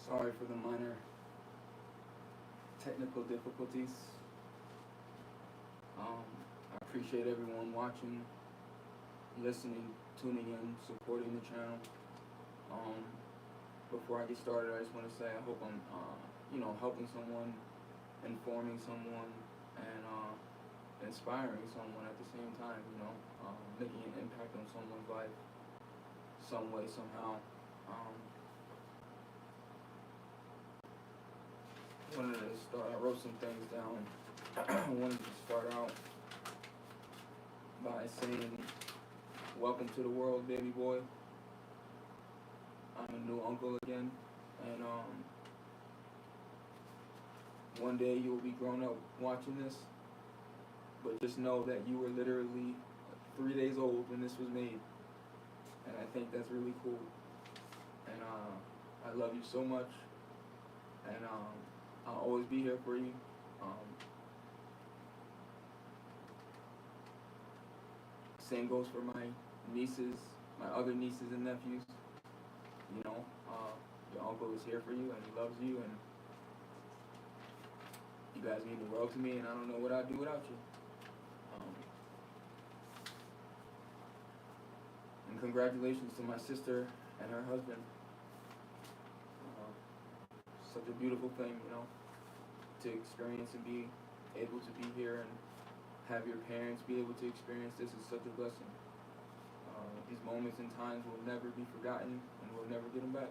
Sorry for the minor technical difficulties. I appreciate everyone watching, listening, tuning in, supporting the channel. Before I get started, I just want to say I hope I'm, helping someone, informing someone, and inspiring someone at the same time. Making an impact on someone's life, some way, somehow. I wrote some things down. I wanted to start out by saying, welcome to the world, baby boy. I'm a new uncle again, and one day you will be grown up watching this, but just know that you were literally 3 days old when this was made, and I think that's really cool, and I love you so much, and I'll always be here for you. Same goes for my nieces, my other nieces and nephews. Your uncle is here for you, and he loves you, and you guys mean the world to me, and I don't know what I'd do without you. And congratulations to my sister and her husband. Such a beautiful thing, to experience and be able to be here and have your parents be able to experience this is such a blessing. These moments and times will never be forgotten, and we'll never get them back.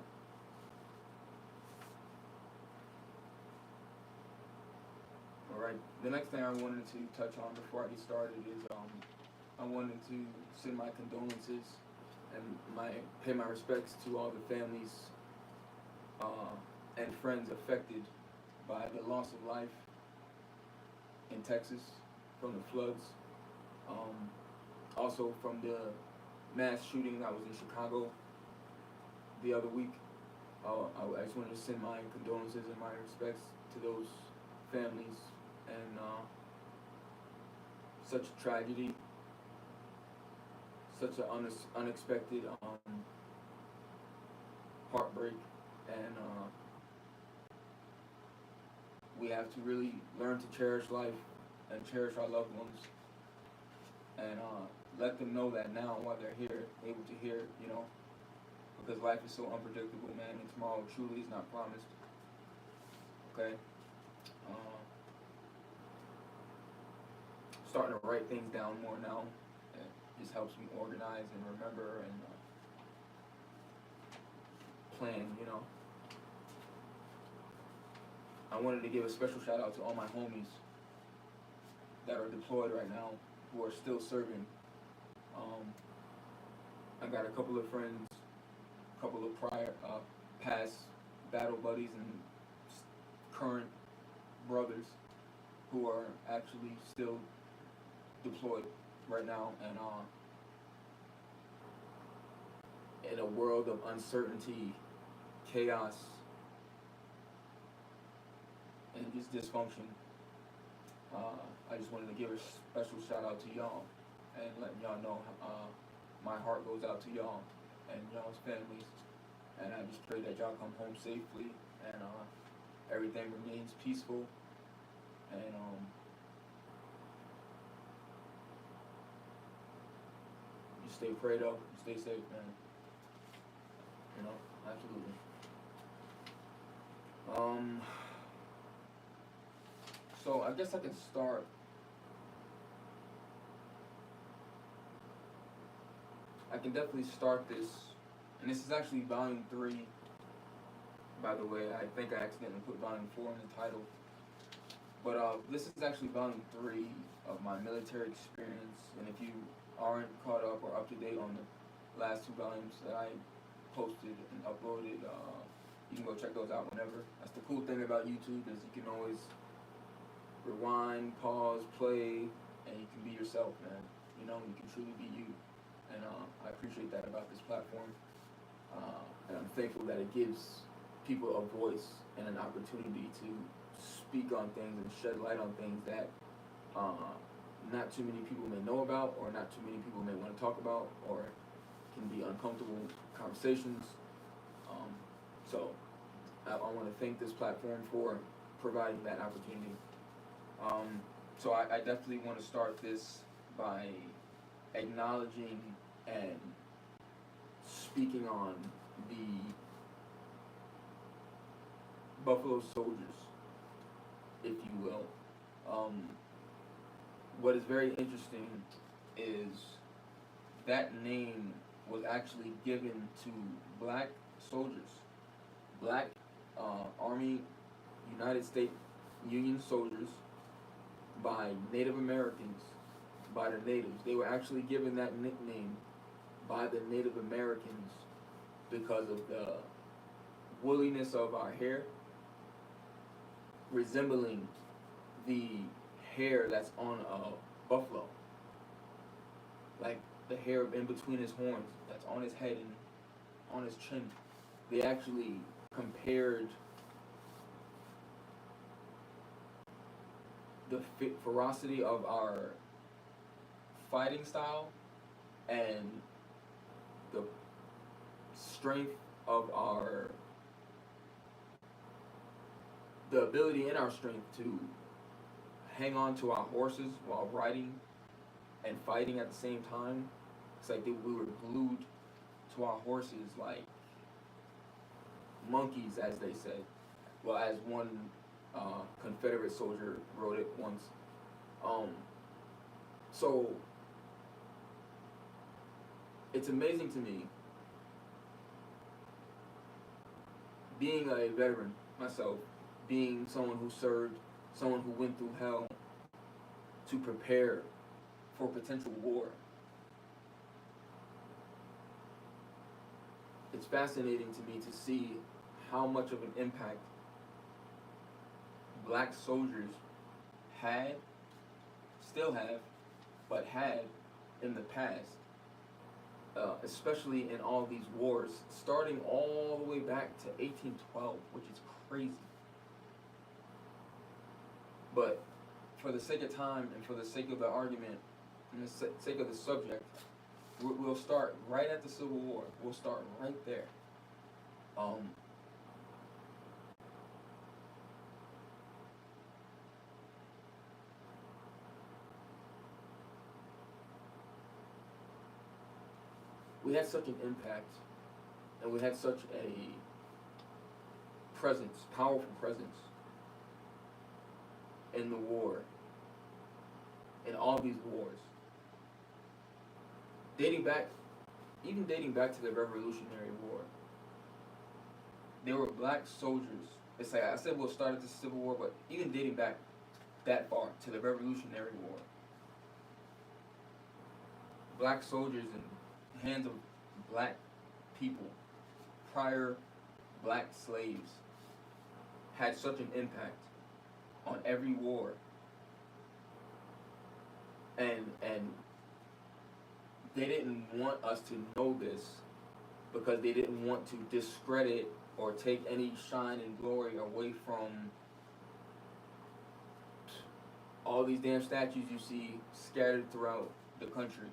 All right, the next thing I wanted to touch on before I get started is I wanted to send my condolences and pay my respects to all the families and friends affected by the loss of life in Texas from the floods. Also from the mass shooting that was in Chicago the other week. I just wanted to send my condolences and my respects to those families, and such a tragedy, such an unexpected heartbreak, and we have to really learn to cherish life and cherish our loved ones, and let them know that now while they're here, able to hear, because life is so unpredictable, man, and tomorrow truly is not promised. Okay? Starting to write things down more now. It just helps me organize and remember and plan, I wanted to give a special shout out to all my homies that are deployed right now, who are still serving. I got a couple of friends, a couple of past battle buddies and current brothers who are actually still deployed right now, and in a world of uncertainty, chaos, and just dysfunction. I just wanted to give a special shout out to y'all and letting y'all know my heart goes out to y'all and y'all's families, and I just pray that y'all come home safely and everything remains peaceful, and you stay prayed up, you stay safe, man. Absolutely. So I guess I can start. I can definitely start this, and this is actually volume 3, by the way. I think I accidentally put volume 4 in the title. But this is actually volume 3 of my military experience, and if you aren't caught up or up to date on the last 2 volumes that I posted and uploaded, you can go check those out whenever. That's the cool thing about YouTube, is you can always rewind, pause, play, and you can be yourself, man. You can truly be you, and I appreciate that about this platform, and I'm thankful that it gives people a voice and an opportunity to speak on things and shed light on things that not too many people may know about, or not too many people may want to talk about, or can be uncomfortable conversations. So I want to thank this platform for providing that opportunity. So I definitely want to start this by acknowledging and speaking on the Buffalo Soldiers, if you will. What is very interesting is that name was actually given to black soldiers, black Army United States Union soldiers by Native Americans, by the natives. They were actually given that nickname by the Native Americans because of the woolliness of our hair, resembling the hair that's on a buffalo. Like the hair in between his horns that's on his head and on his chin. They actually compared the ferocity of our fighting style and the strength of the ability in our strength to hang on to our horses while riding and fighting at the same time. It's like we were glued to our horses like monkeys, as they said. Well, as one Confederate soldier wrote it once. So it's amazing to me, being a veteran myself, being someone who served, someone who went through hell to prepare for potential war. It's fascinating to me to see how much of an impact black soldiers had, still have, but had in the past, especially in all these wars, starting all the way back to 1812, which is crazy. But for the sake of time and for the sake of the argument and the sake of the subject, we'll start right at the Civil War. We'll start right there. We had such an impact, and we had such a presence, powerful presence in the war, in all these wars. Dating back to the Revolutionary War, there were black soldiers. It's like I said, we'll start at the Civil War, but even dating back that far to the Revolutionary War, black soldiers in the hands of black people, prior black slaves, had such an impact on every war. And they didn't want us to know this because they didn't want to discredit or take any shine and glory away from all these damn statues you see scattered throughout the country,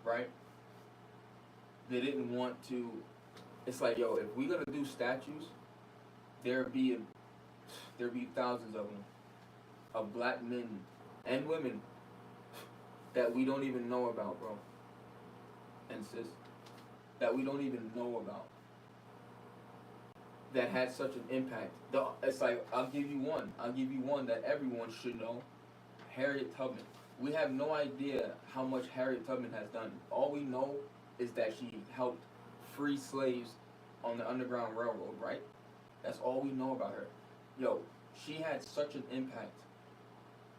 right? They didn't want to. It's like, yo, if we're gonna do statues, there'd be thousands of them, of black men and women that we don't even know about, bro, and sis, that we don't even know about, that had such an impact. It's like, I'll give you one that everyone should know. Harriet Tubman. We have no idea how much Harriet Tubman has done. All we know is that she helped free slaves on the Underground Railroad, right? That's all we know about her. Yo, she had such an impact,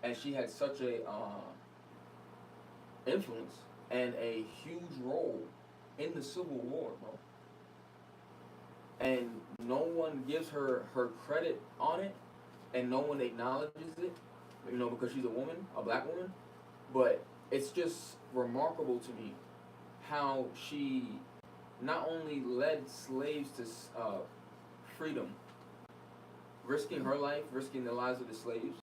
and she had such a influence and a huge role in the Civil War, bro. And no one gives her credit on it, and no one acknowledges it, because she's a woman, a black woman. But it's just remarkable to me how she not only led slaves to freedom, risking her life, risking the lives of the slaves.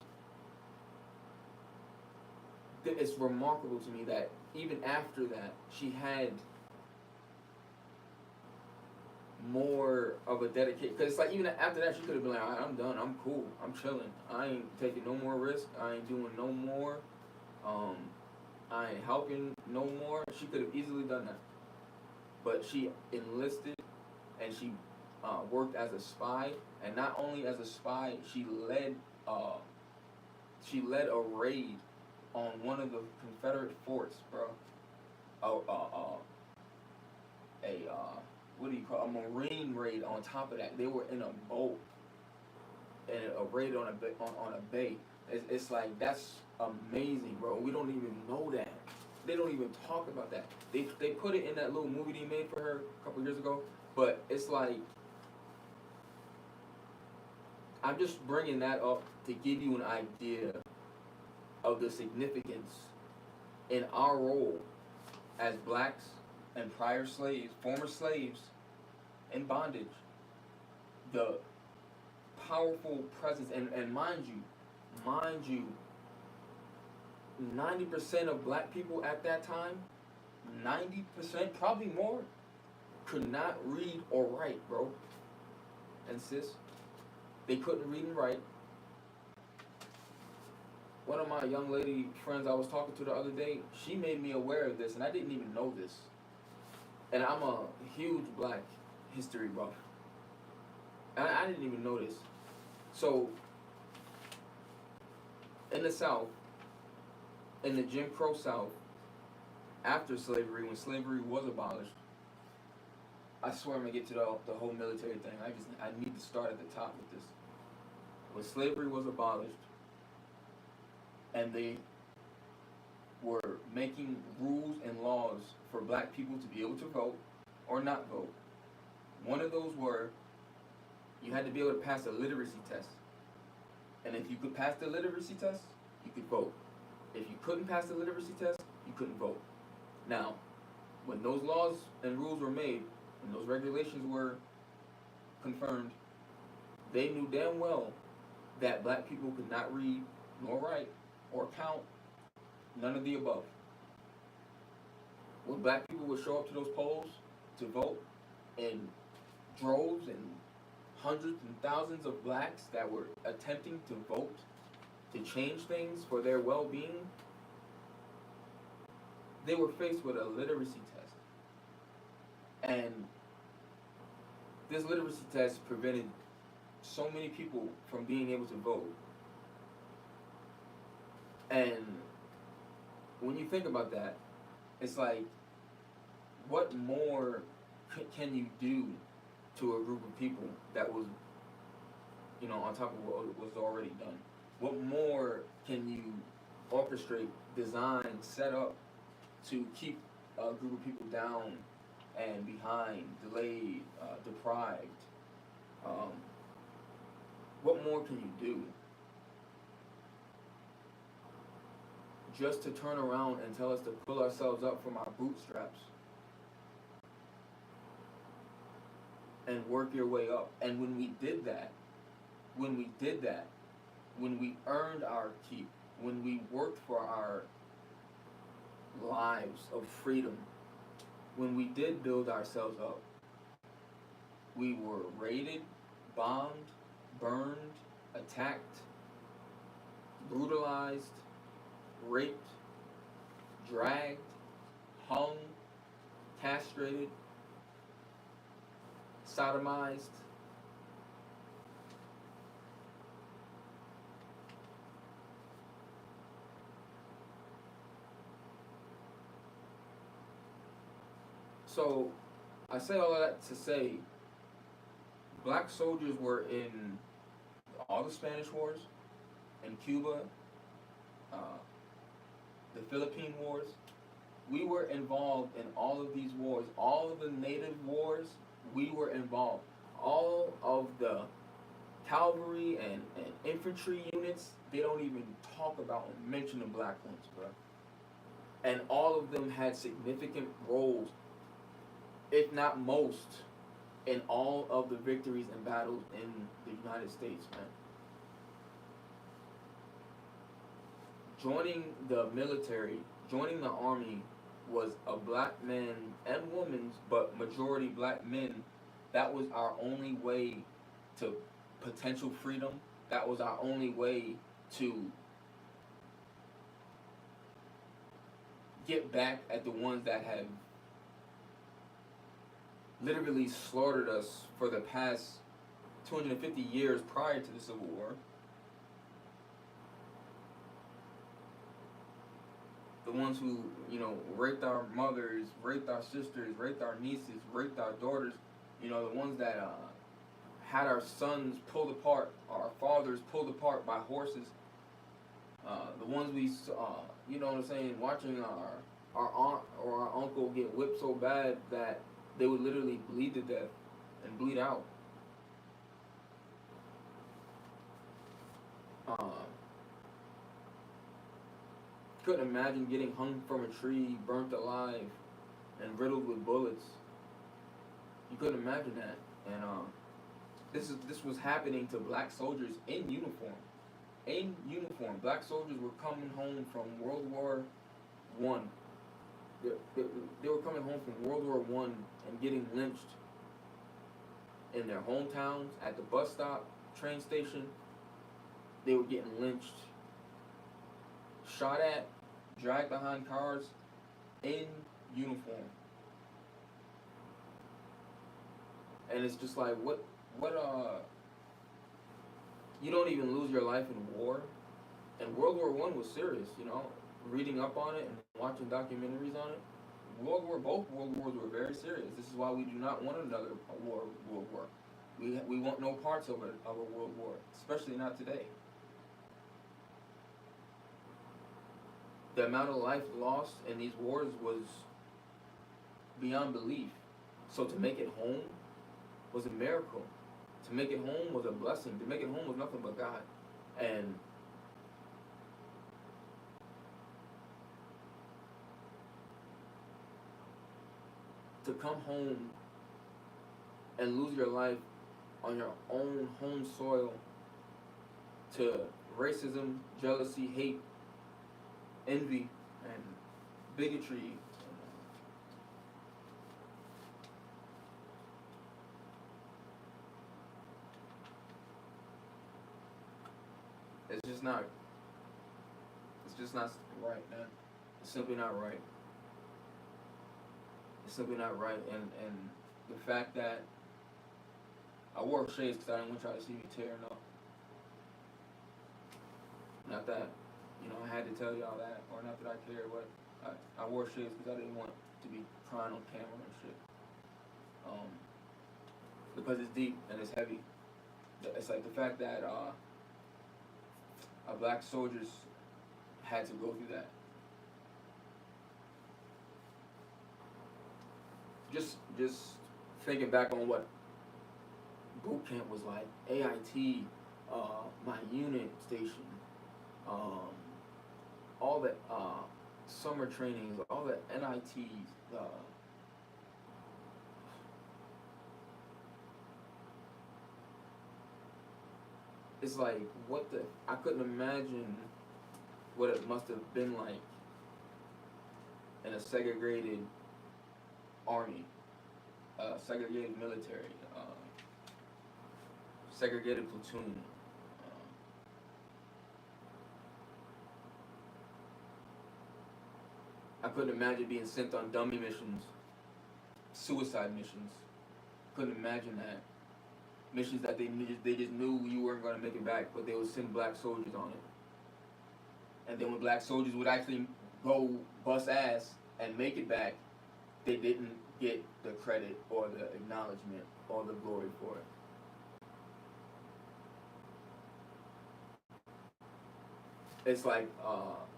It's remarkable to me that even after that, she had more of a dedication. Because it's like even after that, she could have been like, "All right, I'm done. I'm cool. I'm chilling. I ain't taking no more risk. I ain't doing no more. Um, I ain't helping no more." She could have easily done that, but she enlisted and she worked as a spy. And not only as a spy, uh, she led a raid on one of the Confederate forts, bro. A what do you call a marine raid on top of that? They were in a boat and a raid on a bay. It's like that's amazing, bro. We don't even know that. They don't even talk about that. They put it in that little movie they made for her a couple years ago, but it's like I'm just bringing that up to give you an idea of the significance in our role as blacks and prior slaves, former slaves in bondage. The powerful presence, and mind you, 90% of black people at that time, 90%, probably more, could not read or write, bro. And sis, they couldn't read and write. One of my young lady friends I was talking to the other day, she made me aware of this, and I didn't even know this. And I'm a huge black history buff. And I didn't even know this. So, in the South, in the Jim Crow South, after slavery, when slavery was abolished, I swear I'm gonna get to the whole military thing. I need to start at the top with this. When slavery was abolished, and they were making rules and laws for black people to be able to vote or not vote, one of those were you had to be able to pass a literacy test. And if you could pass the literacy test, you could vote. If you couldn't pass the literacy test, you couldn't vote. Now, when those laws and rules were made, when those regulations were confirmed, they knew damn well that black people could not read nor write or count, none of the above. When black people would show up to those polls to vote in droves and hundreds and thousands of blacks that were attempting to vote to change things for their well-being, they were faced with a literacy test. And this literacy test prevented so many people from being able to vote. And when you think about that, it's like, what more can you do to a group of people that was, on top of what was already done? What more can you orchestrate, design, set up to keep a group of people down and behind, delayed, deprived? What more can you do? Just to turn around and tell us to pull ourselves up from our bootstraps and work your way up. And when we did that, when we earned our keep, when we worked for our lives of freedom, when we did build ourselves up, we were raided, bombed, burned, attacked, brutalized, raped, dragged, hung, castrated, sodomized. So, I say all of that to say, black soldiers were in all the Spanish wars, in Cuba, the Philippine Wars. We were involved in all of these wars. All of the native wars, we were involved. All of the cavalry and infantry units, they don't even talk about and mention the black ones, bro. And all of them had significant roles, if not most, in all of the victories and battles in the United States, man. Joining the military, joining the army was a black man and woman's, but majority black men That was our only way to potential freedom. That was our only way to get back at the ones that have literally slaughtered us for the past 250 years prior to the Civil War. The ones who, raped our mothers, raped our sisters, raped our nieces, raped our daughters. The ones that had our sons pulled apart, our fathers pulled apart by horses. The ones we, watching our aunt or our uncle get whipped so bad that they would literally bleed to death and bleed out. Couldn't imagine getting hung from a tree, burnt alive, and riddled with bullets. You couldn't imagine that. And this was happening to black soldiers in uniform. In uniform, black soldiers were coming home from World War One. They were coming home from World War One and getting lynched in their hometowns, at the bus stop, train station. They were getting lynched, shot at, dragged behind cars, in uniform. And it's just like, what you don't even lose your life in war. And World War One was serious, reading up on it and watching documentaries on it. Both World Wars were very serious. This is why we do not want another World War. We want no parts of a World War, especially not today. The amount of life lost in these wars was beyond belief. So to make it home was a miracle. To make it home was a blessing. To make it home was nothing but God. And to come home and lose your life on your own home soil to racism, jealousy, hate, envy, and bigotry. It's just not right, man. It's simply not right. It's simply not right. And the fact that I wore shades because I didn't want y'all to see me tearing up. Not that, I had to tell y'all that, or not that I care, but I wore shades because I didn't want to be crying on camera and shit. Because it's deep and it's heavy. It's like the fact that black soldiers had to go through that. Just thinking back on what boot camp was like, AIT, my unit station, all the summer trainings, all the NITs, it's like, I couldn't imagine what it must have been like in a segregated army, segregated military, segregated platoon. I couldn't imagine being sent on dummy missions, suicide missions. Couldn't imagine that. Missions that they just knew you weren't going to make it back, but they would send black soldiers on it. And then when black soldiers would actually go bust ass and make it back, they didn't get the credit or the acknowledgement or the glory for it. It's like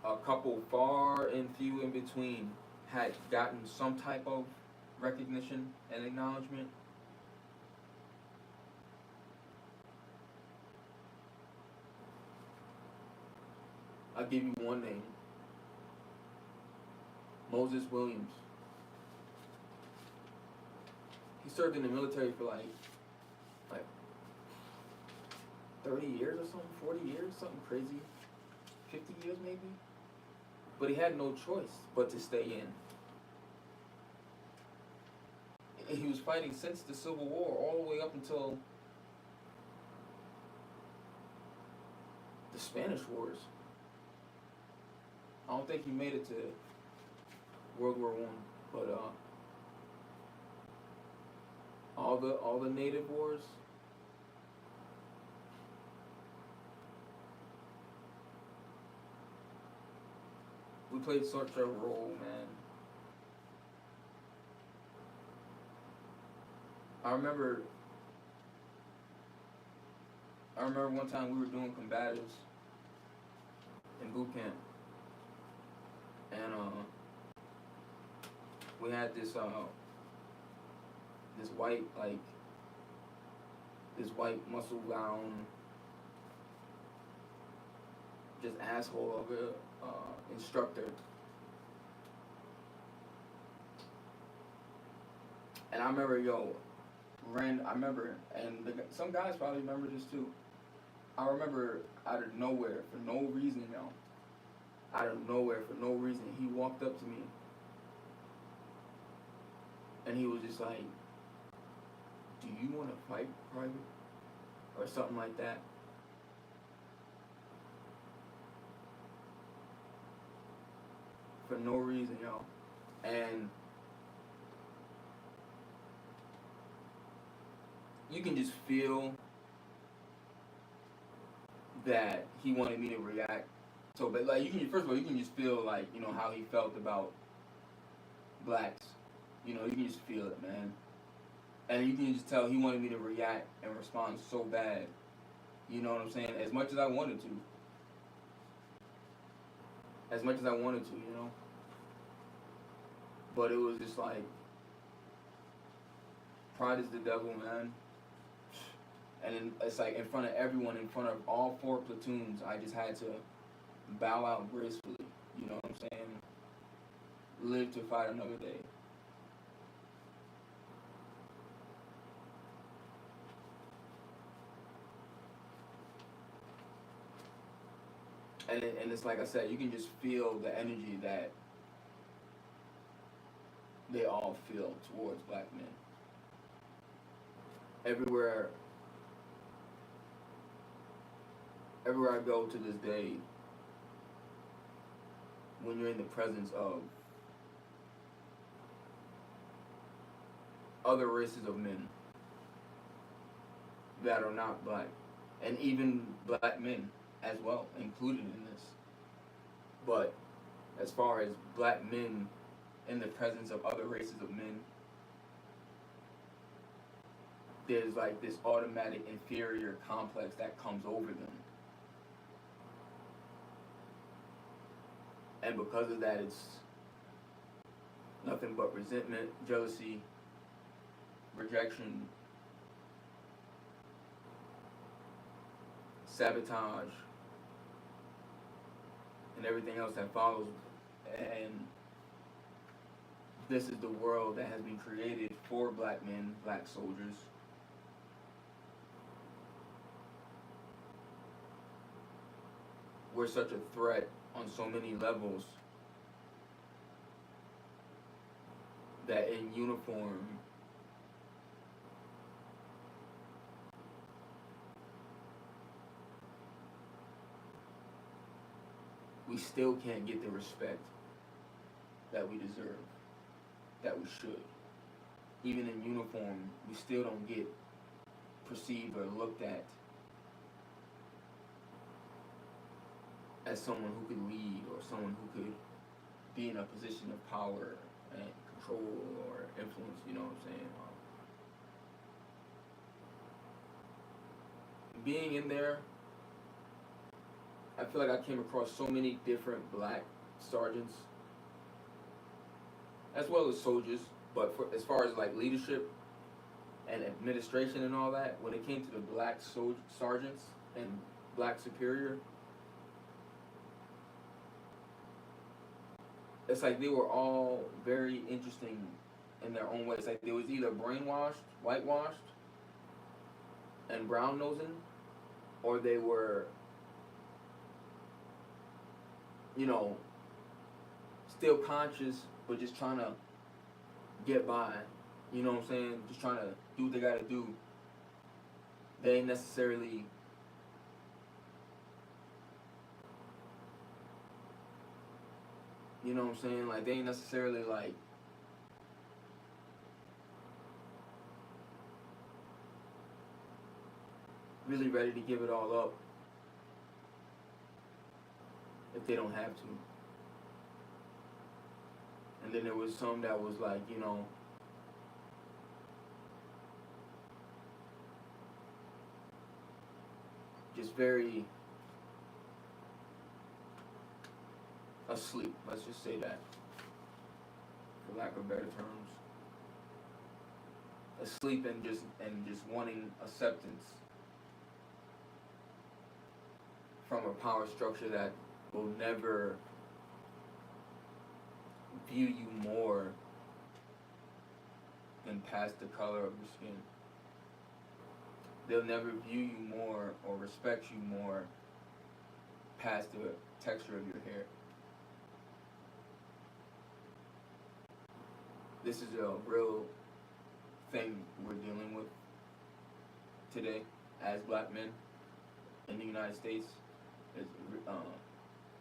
a couple far and few in between had gotten some type of recognition and acknowledgement. I'll give you one name. Moses Williams. He served in the military for like 30 years or something, 40 years, something crazy. 50 years maybe? But he had no choice but to stay in. he was fighting since the Civil War all the way up until the Spanish Wars. I don't think he made it to World War One, but all the native wars. We played such a role, man. I remember one time we were doing combatives in boot camp, and we had this white muscle bound just asshole of a instructor, and I remember and some guys probably remember this too. I remember out of nowhere, for no reason, he walked up to me and he was just like, "Do you want to fight, Private?" Or something like that. For no reason, yo. And you can just feel that he wanted me to react. So, but like, first of all, you can just feel like, how he felt about blacks. You can just feel it, man. And you can just tell he wanted me to react and respond so bad. You know what I'm saying? As much as I wanted to. But it was just like, pride is the devil, man. And it's like in front of everyone, in front of all 4 platoons, I just had to bow out gracefully. You know what I'm saying? Live to fight another day. And it's like I said, you can just feel the energy that they all feel towards black men. Everywhere I go to this day, when you're in the presence of other races of men that are not black, and even black men as well, included in this. But as far as black men in the presence of other races of men, there's like this automatic inferior complex that comes over them. And because of that, it's nothing but resentment, jealousy, rejection, sabotage, and everything else that follows. And this is the world that has been created for black men, black soldiers. We're such a threat on so many levels that in uniform, we still can't get the respect that we deserve, that we should. Even in uniform, we still don't get perceived or looked at as someone who could lead or someone who could be in a position of power and control or influence, you know what I'm saying? Being in there, I feel like I came across so many different black sergeants, as well as soldiers, but as far as like leadership and administration and all that, when it came to the black sergeants and black superior, it's like they were all very interesting in their own ways. Like they was either brainwashed, whitewashed, and brown nosing, or they were, still conscious but just trying to get by you know what I'm saying, just trying to do what they gotta do. They ain't necessarily, you know what I'm saying, like they ain't necessarily like really ready to give it all up if they don't have to. And then there was some that was like, you know, just very asleep. Let's just say that, for lack of better terms, asleep and just wanting acceptance from a power structure that will never view you more than past the color of your skin. They'll never view you more or respect you more past the texture of your hair. This is a real thing we're dealing with today as black men in the United States. It's,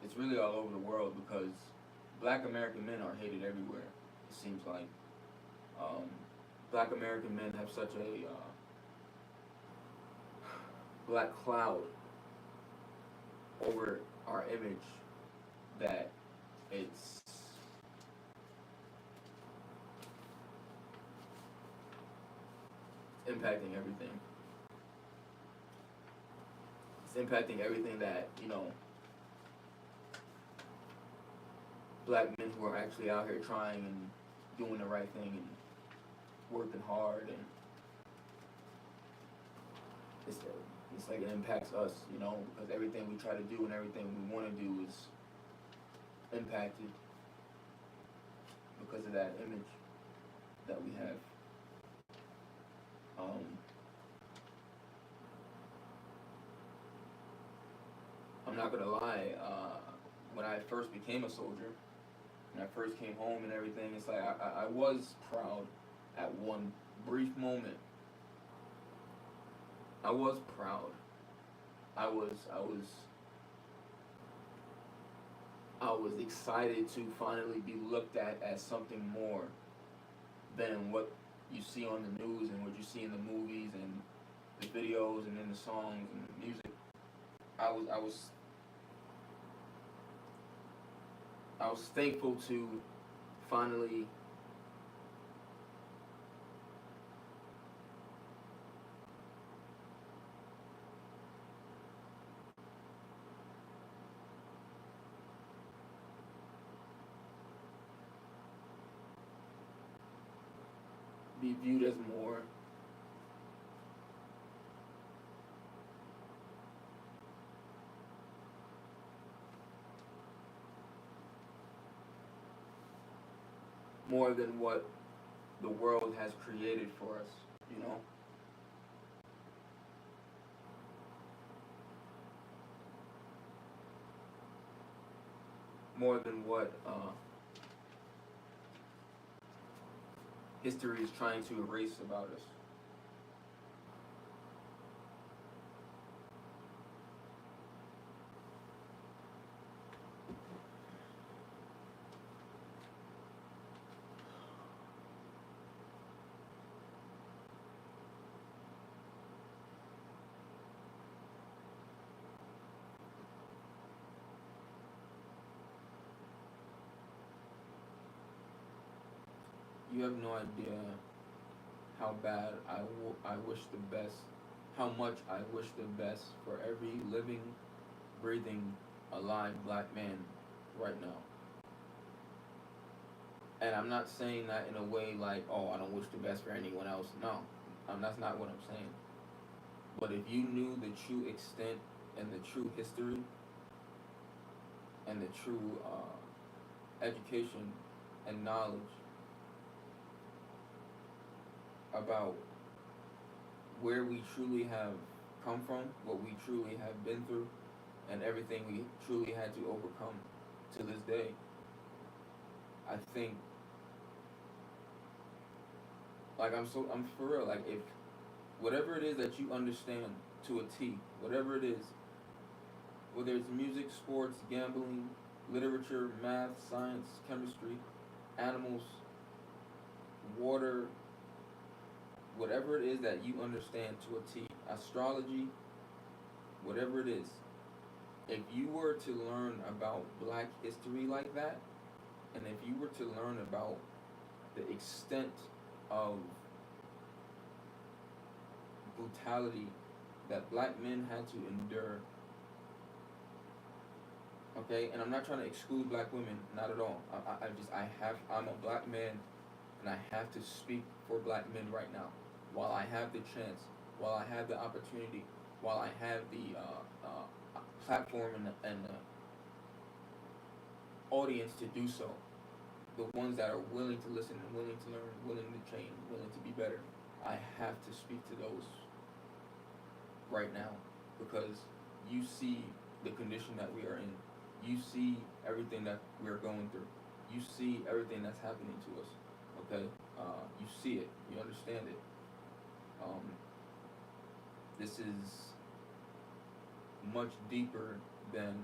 it's really all over the world because black American men are hated everywhere, it seems like. Black American men have such a black cloud over our image that it's impacting everything. It's impacting everything that, you know, black men who are actually out here trying and doing the right thing and working hard, and it's like it impacts us, you know, because everything we try to do and everything we want to do is impacted because of that image that we have. I'm not gonna lie, when I first became a soldier, when I first came home and everything, it's like I was proud at one brief moment. I was proud. I was excited to finally be looked at as something more than what you see on the news and what you see in the movies and the videos and in the songs and the music. I was thankful to finally be viewed as more than what the world has created for us, you know? More than what history is trying to erase about us. You have no idea how bad I wish the best, how much I wish the best for every living, breathing, alive black man right now. And I'm not saying that in a way like, oh, I don't wish the best for anyone else. No, that's not what I'm saying. But if you knew the true extent and the true history and the true education and knowledge about where we truly have come from, what we truly have been through, and everything we truly had to overcome to this day, I think Like I'm for real. Like if whatever it is that you understand to a T, whatever it is, whether it's music, sports, gambling, literature, math, science, chemistry, animals, water, whatever it is that you understand to a T, astrology, whatever it is, if you were to learn about black history like that, and if you were to learn about the extent of brutality that black men had to endure, okay, and I'm not trying to exclude black women, not at all. I'm a black man, and I have to speak for black men right now, while I have the chance, while I have the opportunity, while I have the platform and the audience to do so. The ones that are willing to listen and willing to learn, willing to change, willing to be better. I have to speak to those right now because you see the condition that we are in. You see everything that we're going through. You see everything that's happening to us. Okay, you see it. You understand it. This is much deeper than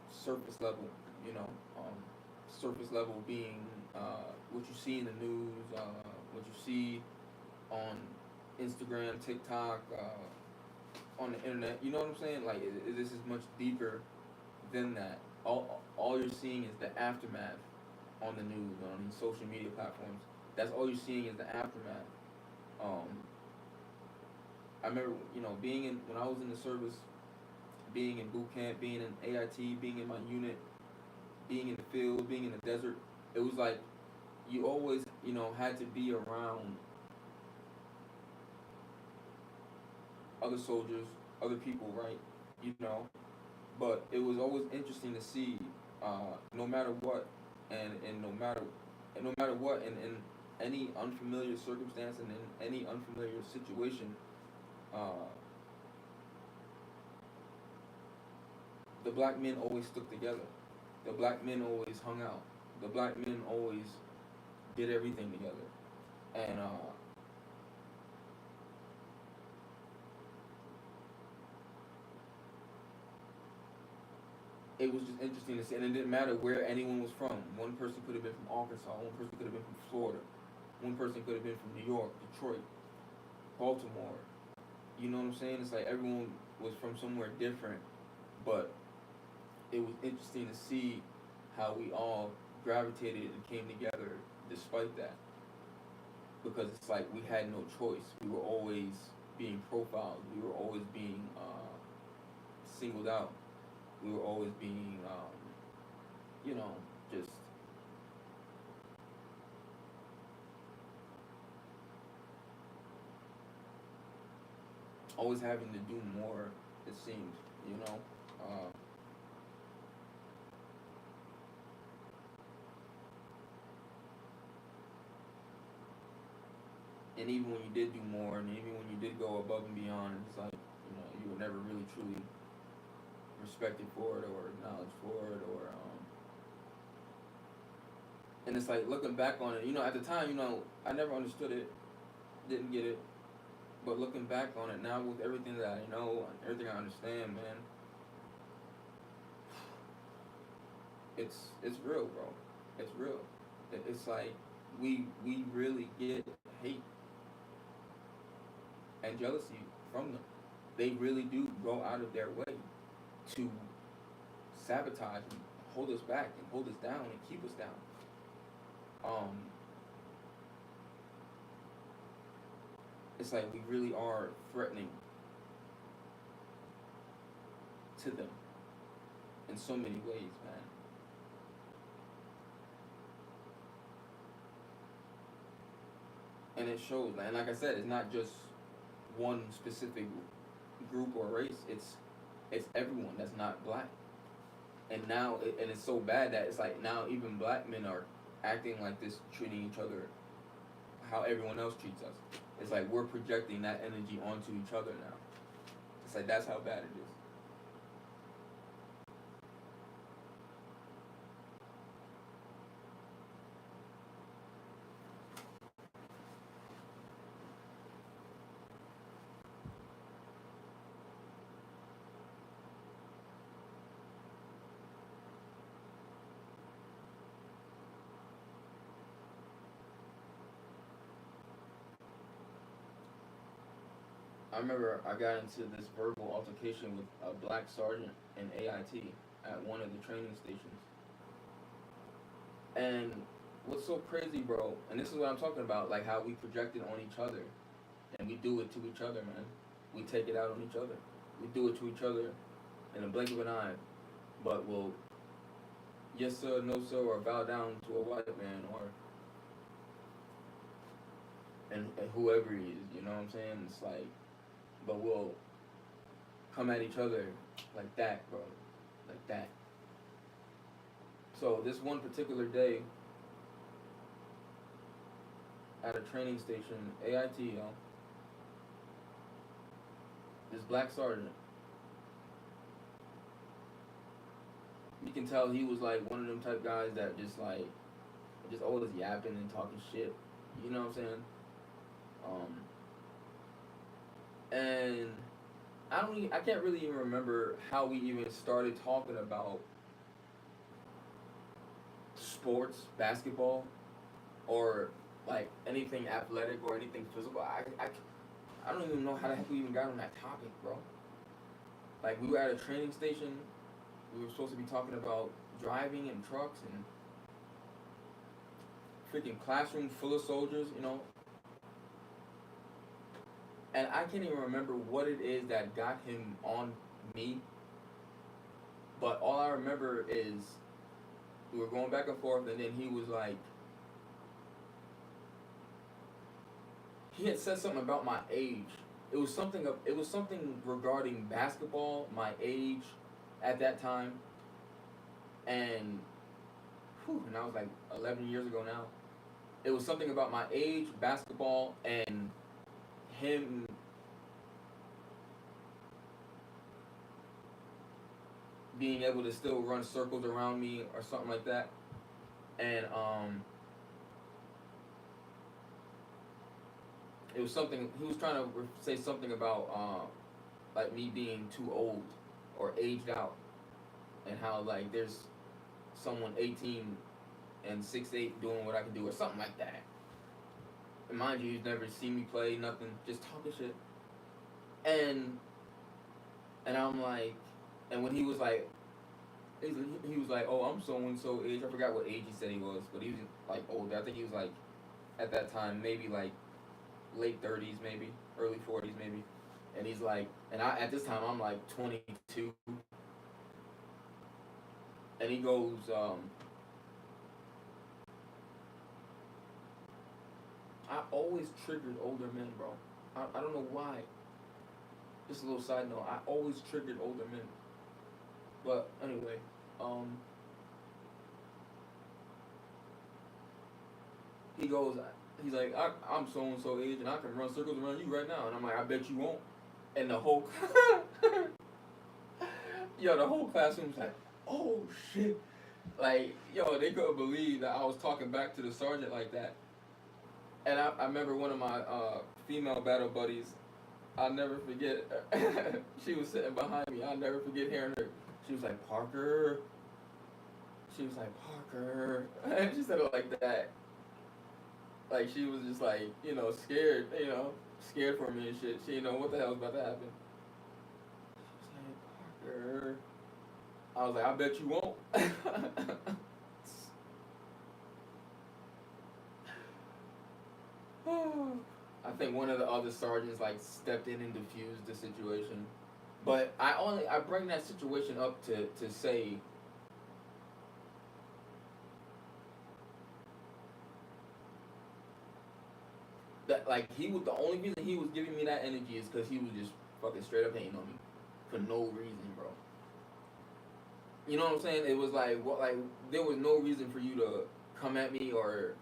surface level. You know, surface level being what you see in the news, what you see on Instagram, TikTok, on the internet. You know what I'm saying? Like this is much deeper than that. All you're seeing is the aftermath on the news, on these social media platforms. That's all you're seeing is the aftermath. I remember, being in when I was in the service, being in boot camp, being in AIT, being in my unit, being in the field, being in the desert. It was like you always, had to be around other soldiers, other people, right? You know, but it was always interesting to see, no matter what, and no matter what, in any unfamiliar circumstance and in any unfamiliar situation, uh, the black men always stuck together. The black men always hung out. The black men always did everything together, and it was just interesting to see. And it didn't matter where anyone was from. One person could have been from Arkansas. One person could have been from Florida. One person could have been from New York, Detroit, Baltimore. You know what I'm saying? It's like everyone was from somewhere different, but it was interesting to see how we all gravitated and came together despite that. Because it's like we had no choice. We were always being profiled. We were always being singled out. We were always being, just always having to do more. It seems, you know. Uh, and even when you did do more, and even when you did go above and beyond, it's like you were never really truly respected for it or acknowledged for it, or and it's like looking back on it. At the time, I never understood it, didn't get it, but looking back on it now with everything that I know and everything I understand, man, it's real, bro. It's real. It's like we really get hate and jealousy from them. They really do go out of their way to sabotage and hold us back and hold us down and keep us down. Um, it's like we really are threatening to them in so many ways, man. And it shows, man. Like I said, it's not just one specific group or race. It's everyone that's not black. And now, and it's so bad that it's like now even black men are acting like this, treating each other how everyone else treats us. It's like we're projecting that energy onto each other now. It's like that's how bad it is. I remember I got into this verbal altercation with a black sergeant in AIT at one of the training stations. And what's so crazy, bro, and this is what I'm talking about, like how we project it on each other. And we do it to each other, man. We take it out on each other. We do it to each other in a blink of an eye. But we'll yes sir, no sir, or bow down to a white man or and whoever he is, you know what I'm saying? It's like, but we'll come at each other like that, bro. Like that. So this one particular day at a training station, AIT, this black sergeant, you can tell he was like one of them type guys that just always yapping and talking shit. You know what I'm saying? And I can't really even remember how we even started talking about sports, basketball, or like anything athletic or anything physical. I don't even know how the heck we even got on that topic, bro. Like we were at a training station. We were supposed to be talking about driving and trucks and freaking classroom full of soldiers, you know. And I can't even remember what it is that got him on me. But all I remember is we were going back and forth, and then he was like, he had said something about my age. It was something. It was something regarding basketball, my age at that time, and and I was like 11 years ago now. It was something about my age, basketball, and him being able to still run circles around me or something like that. And it was something he was trying to say something about like me being too old or aged out, and how like there's someone 18 and 6'8" doing what I can do or something like that. And mind you, he's never seen me play, nothing, just talking shit. And I'm like, and when he was like, he was like, oh, I'm so and so age. I forgot what age he said he was, but he was like older. I think he was like at that time maybe like late 30s, maybe early 40s, maybe. And he's like, and I at this time I'm like 22, and he goes, I always triggered older men, bro. I don't know why. Just a little side note. I always triggered older men. But anyway, he goes, he's like, I'm so and so age, and I can run circles around you right now. And I'm like, I bet you won't. And the whole, yo, the whole classroom's like, oh shit. Like, yo, they couldn't believe that I was talking back to the sergeant like that. And I remember one of my female battle buddies, I'll never forget, she was sitting behind me. I'll never forget hearing her. She was like, Parker. She was like, Parker. And she said it like that. Like, she was just like, scared, scared for me and shit. She didn't know what the hell was about to happen. She was like, Parker. I was like, I bet you won't. I think one of the other sergeants like stepped in and diffused the situation. But I bring that situation up to say that like the only reason he was giving me that energy is because he was just fucking straight up hating on me for no reason, bro. You know what I'm saying? It was like there was no reason for you to come at me or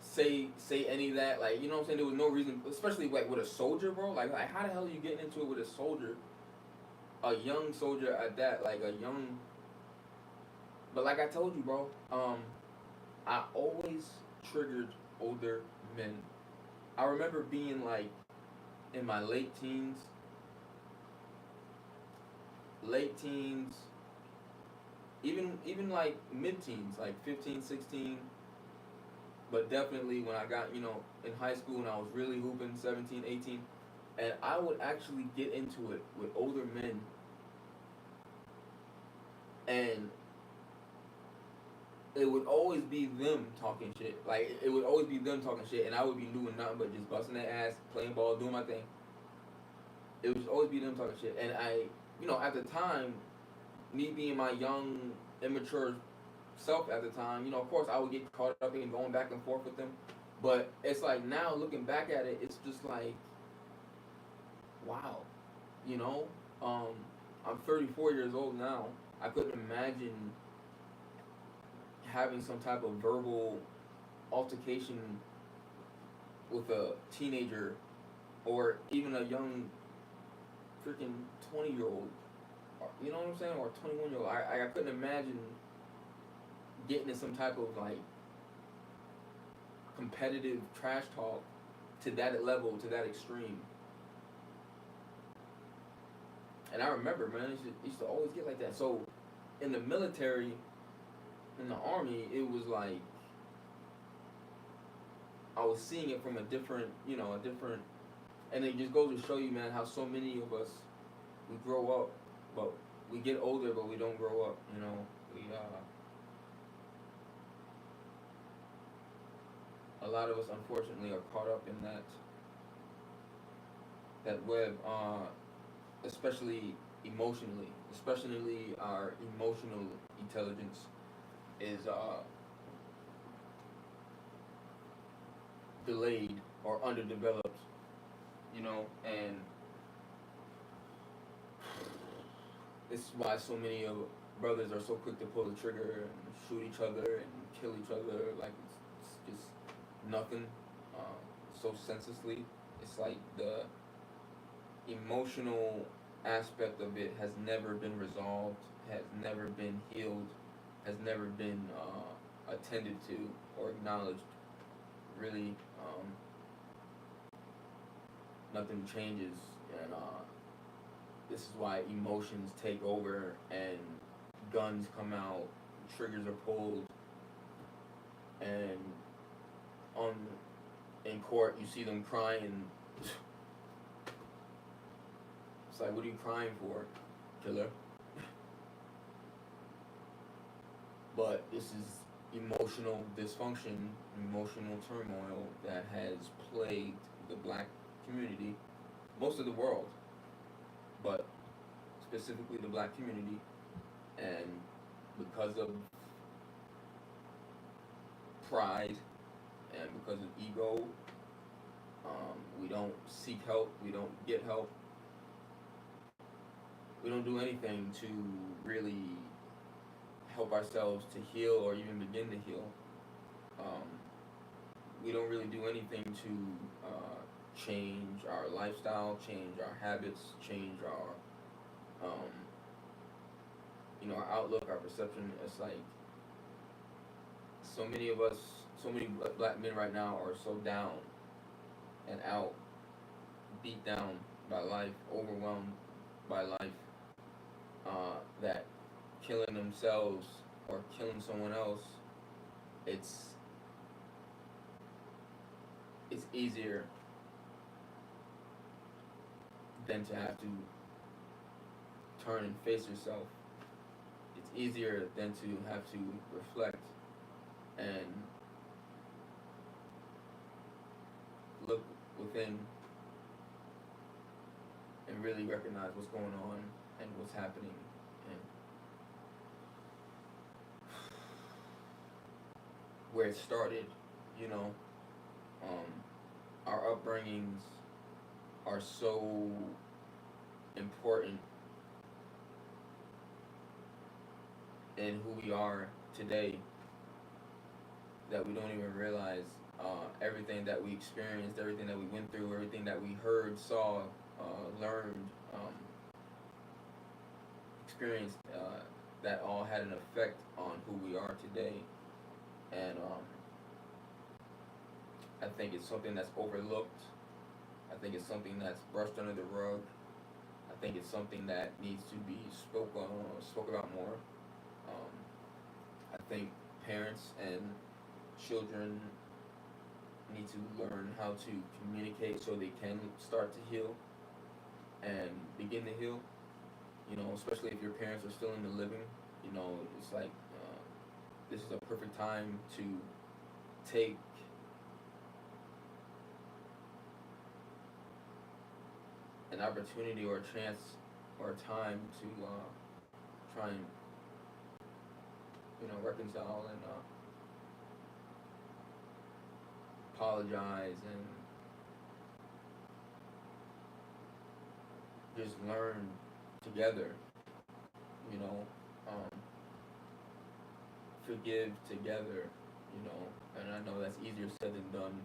say any of that. Like, you know what I'm saying? There was no reason, especially like with a soldier, bro. Like how the hell are you getting into it with a soldier? A young soldier at that, like a young. But like I told you, bro, I always triggered older men. I remember being like in my late teens, even like mid-teens, like 15, 16. But definitely when I got, in high school and I was really hooping, 17, 18, And I would actually get into it with older men, and it would always be them talking shit. Like it would always be them talking shit, and I would be doing nothing but just busting their ass, playing ball, doing my thing. It would always be them talking shit, and at the time, me being my young, immature self at the time, of course I would get caught up in going back and forth with them. But it's like now looking back at it, it's just like, wow, you know. Um, I'm 34 years old now. I couldn't imagine having some type of verbal altercation with a teenager or even a young freaking 20-year-old. You know what I'm saying? Or 21-year-old. I couldn't imagine getting in some type of like competitive trash talk to that level, to that extreme. And I remember, man, it used to always get like that. So in the military, in the army, it was like I was seeing it from a different, and it just goes to show you, man, how so many of us, we grow up, but we get older, but we don't grow up, we, a lot of us, unfortunately, are caught up in that web, especially emotionally, especially our emotional intelligence is delayed or underdeveloped, and this is why so many of brothers are so quick to pull the trigger and shoot each other and kill each other like it's just nothing, so senselessly. It's like the emotional aspect of it has never been resolved, has never been healed, has never been attended to or acknowledged. Really, nothing changes, and this is why emotions take over and guns come out, triggers are pulled, and on in court you see them crying. It's like, what are you crying for, killer? But this is emotional dysfunction, emotional turmoil that has plagued the black community, most of the world, but specifically the black community. And because of pride and because of ego, we don't seek help, we don't get help, we don't do anything to really help ourselves to heal or even begin to heal. We don't really do anything to change our lifestyle, change our habits, change our our outlook, our perception. It's like so many of us, so many black men right now are so down and out, beat down by life, overwhelmed by life, that killing themselves or killing someone else, it's easier than to have to turn and face yourself. It's easier than to have to reflect and look within and really recognize what's going on and what's happening. And where it started, our upbringings are so important in who we are today that we don't even realize everything that we experienced, everything that we went through, everything that we heard, saw, learned, experienced, that all had an effect on who we are today. And I think it's something that's overlooked. I think it's something that's brushed under the rug. I think it's something that needs to be spoke about more. I think parents and children need to learn how to communicate so they can start to heal and begin to heal. You know, especially if your parents are still in the living. You know, it's like this is a perfect time to take an opportunity or a chance or a time to try and reconcile and apologize and just learn together, you know, forgive together, you know, and I know that's easier said than done.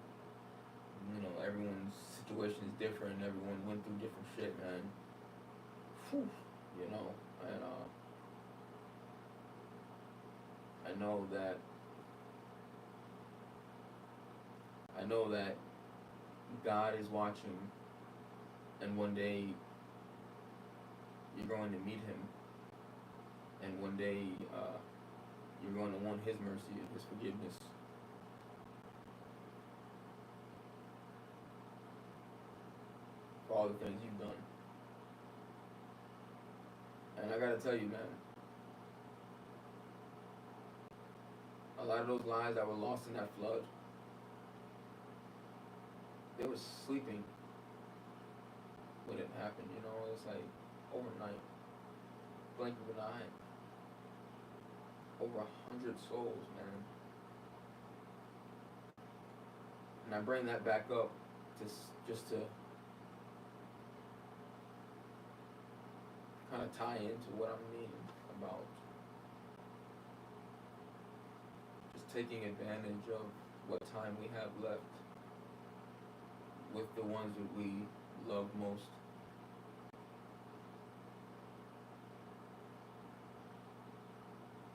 You know, everyone's situation is different, everyone went through different shit, man. Whew, you know, and I know that God is watching, and one day you're going to meet him, and one day you're going to want his mercy and his forgiveness. For all the things you've done. And I gotta tell you, man, a lot of those lives that were lost in that flood, they were sleeping when it happened, you know. It's like overnight, blink of an eye, over 100 souls, man. And I bring that back up just to kind of tie into what I'm meaning about just taking advantage of what time we have left with the ones that we love most.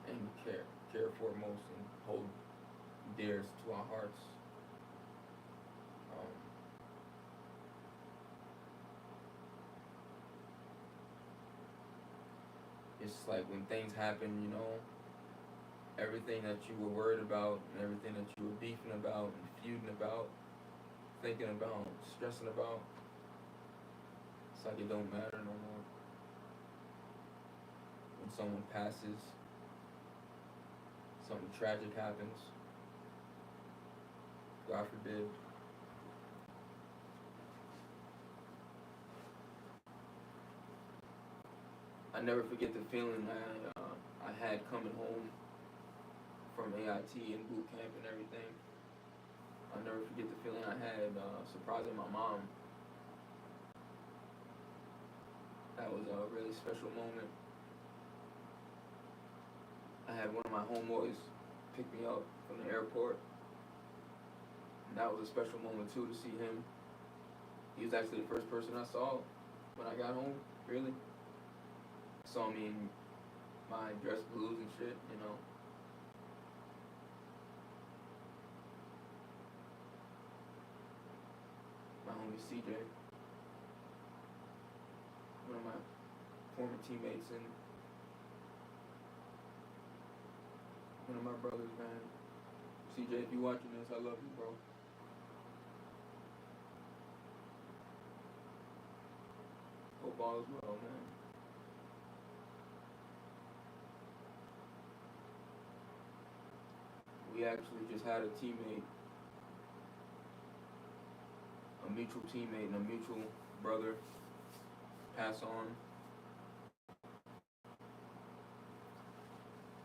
And care for most and hold dear to our hearts. It's like when things happen, you know, everything that you were worried about and everything that you were beefing about and feuding about, thinking about, stressing about, it's like it don't matter no more. When someone passes, something tragic happens, God forbid, I never forget the feeling I had coming home from AIT and boot camp and everything. I'll never forget the feeling I had surprising my mom. That was a really special moment. I had one of my homeboys pick me up from the airport. And that was a special moment too, to see him. He was actually the first person I saw when I got home, really. Saw me in my dress blues and shit, you know. My homie CJ, one of my former teammates and one of my brothers, man. CJ, if you watching this, I love you, bro. Hope all is well, man. We actually just had a teammate, a mutual teammate and a mutual brother pass on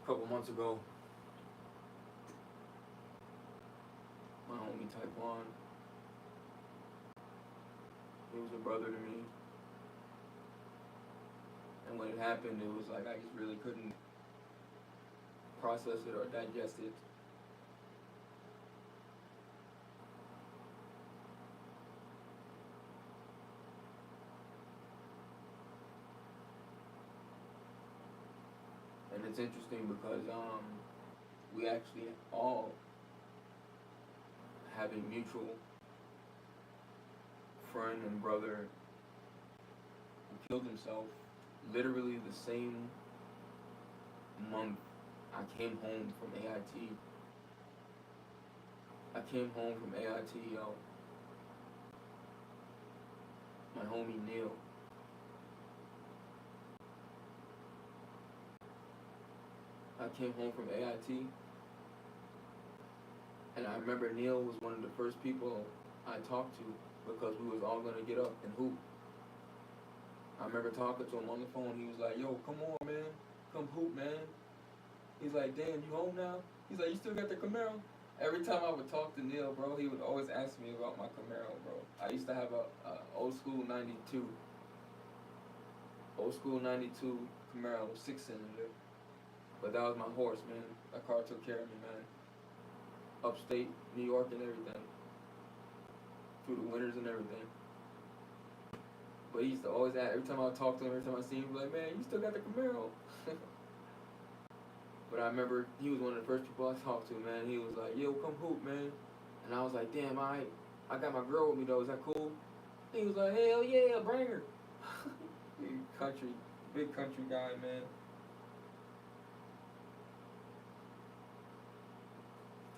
a couple months ago. My homie Taekwon. He was a brother to me. And when it happened, it was like I just really couldn't process it or digest it. And it's interesting because we actually all have a mutual friend and brother who killed himself literally the same month I came home from AIT. I came home from AIT, yo. My homie Neil. I came home from AIT, and I remember Neil was one of the first people I talked to because we was all gonna get up and hoop. I remember talking to him on the phone. He was like, "Yo, come on, man, come hoop, man." He's like, "Damn, you home now?" He's like, "You still got the Camaro?" Every time I would talk to Neil, bro, he would always ask me about my Camaro, bro. I used to have a old school '92 Camaro 6-cylinder. But that was my horse, man. That car took care of me, man. Upstate New York and everything. Through the winters and everything. But he used to always ask, every time I would talk to him, every time I see him, he'd be like, "Man, you still got the Camaro." But I remember he was one of the first people I talked to, man. He was like, "Yo, come hoop, man." And I was like, "Damn, I got my girl with me, though. Is that cool?" And he was like, "Hell yeah, bring her." Big country guy, man.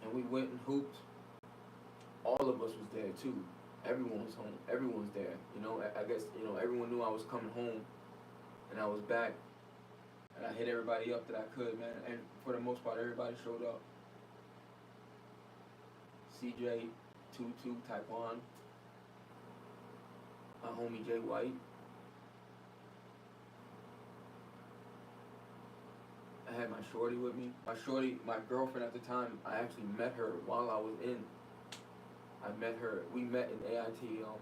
And we went and hooped. All of us was there too. Everyone was home. Everyone's there. You know, I guess, you know, everyone knew I was coming home, and I was back, and I hit everybody up that I could, man. And for the most part, everybody showed up. CJ, Tutu, Taekwon, my homie Jay White. I had my shorty with me. My girlfriend at the time, I actually met her while I was in. We met in AIT, yo.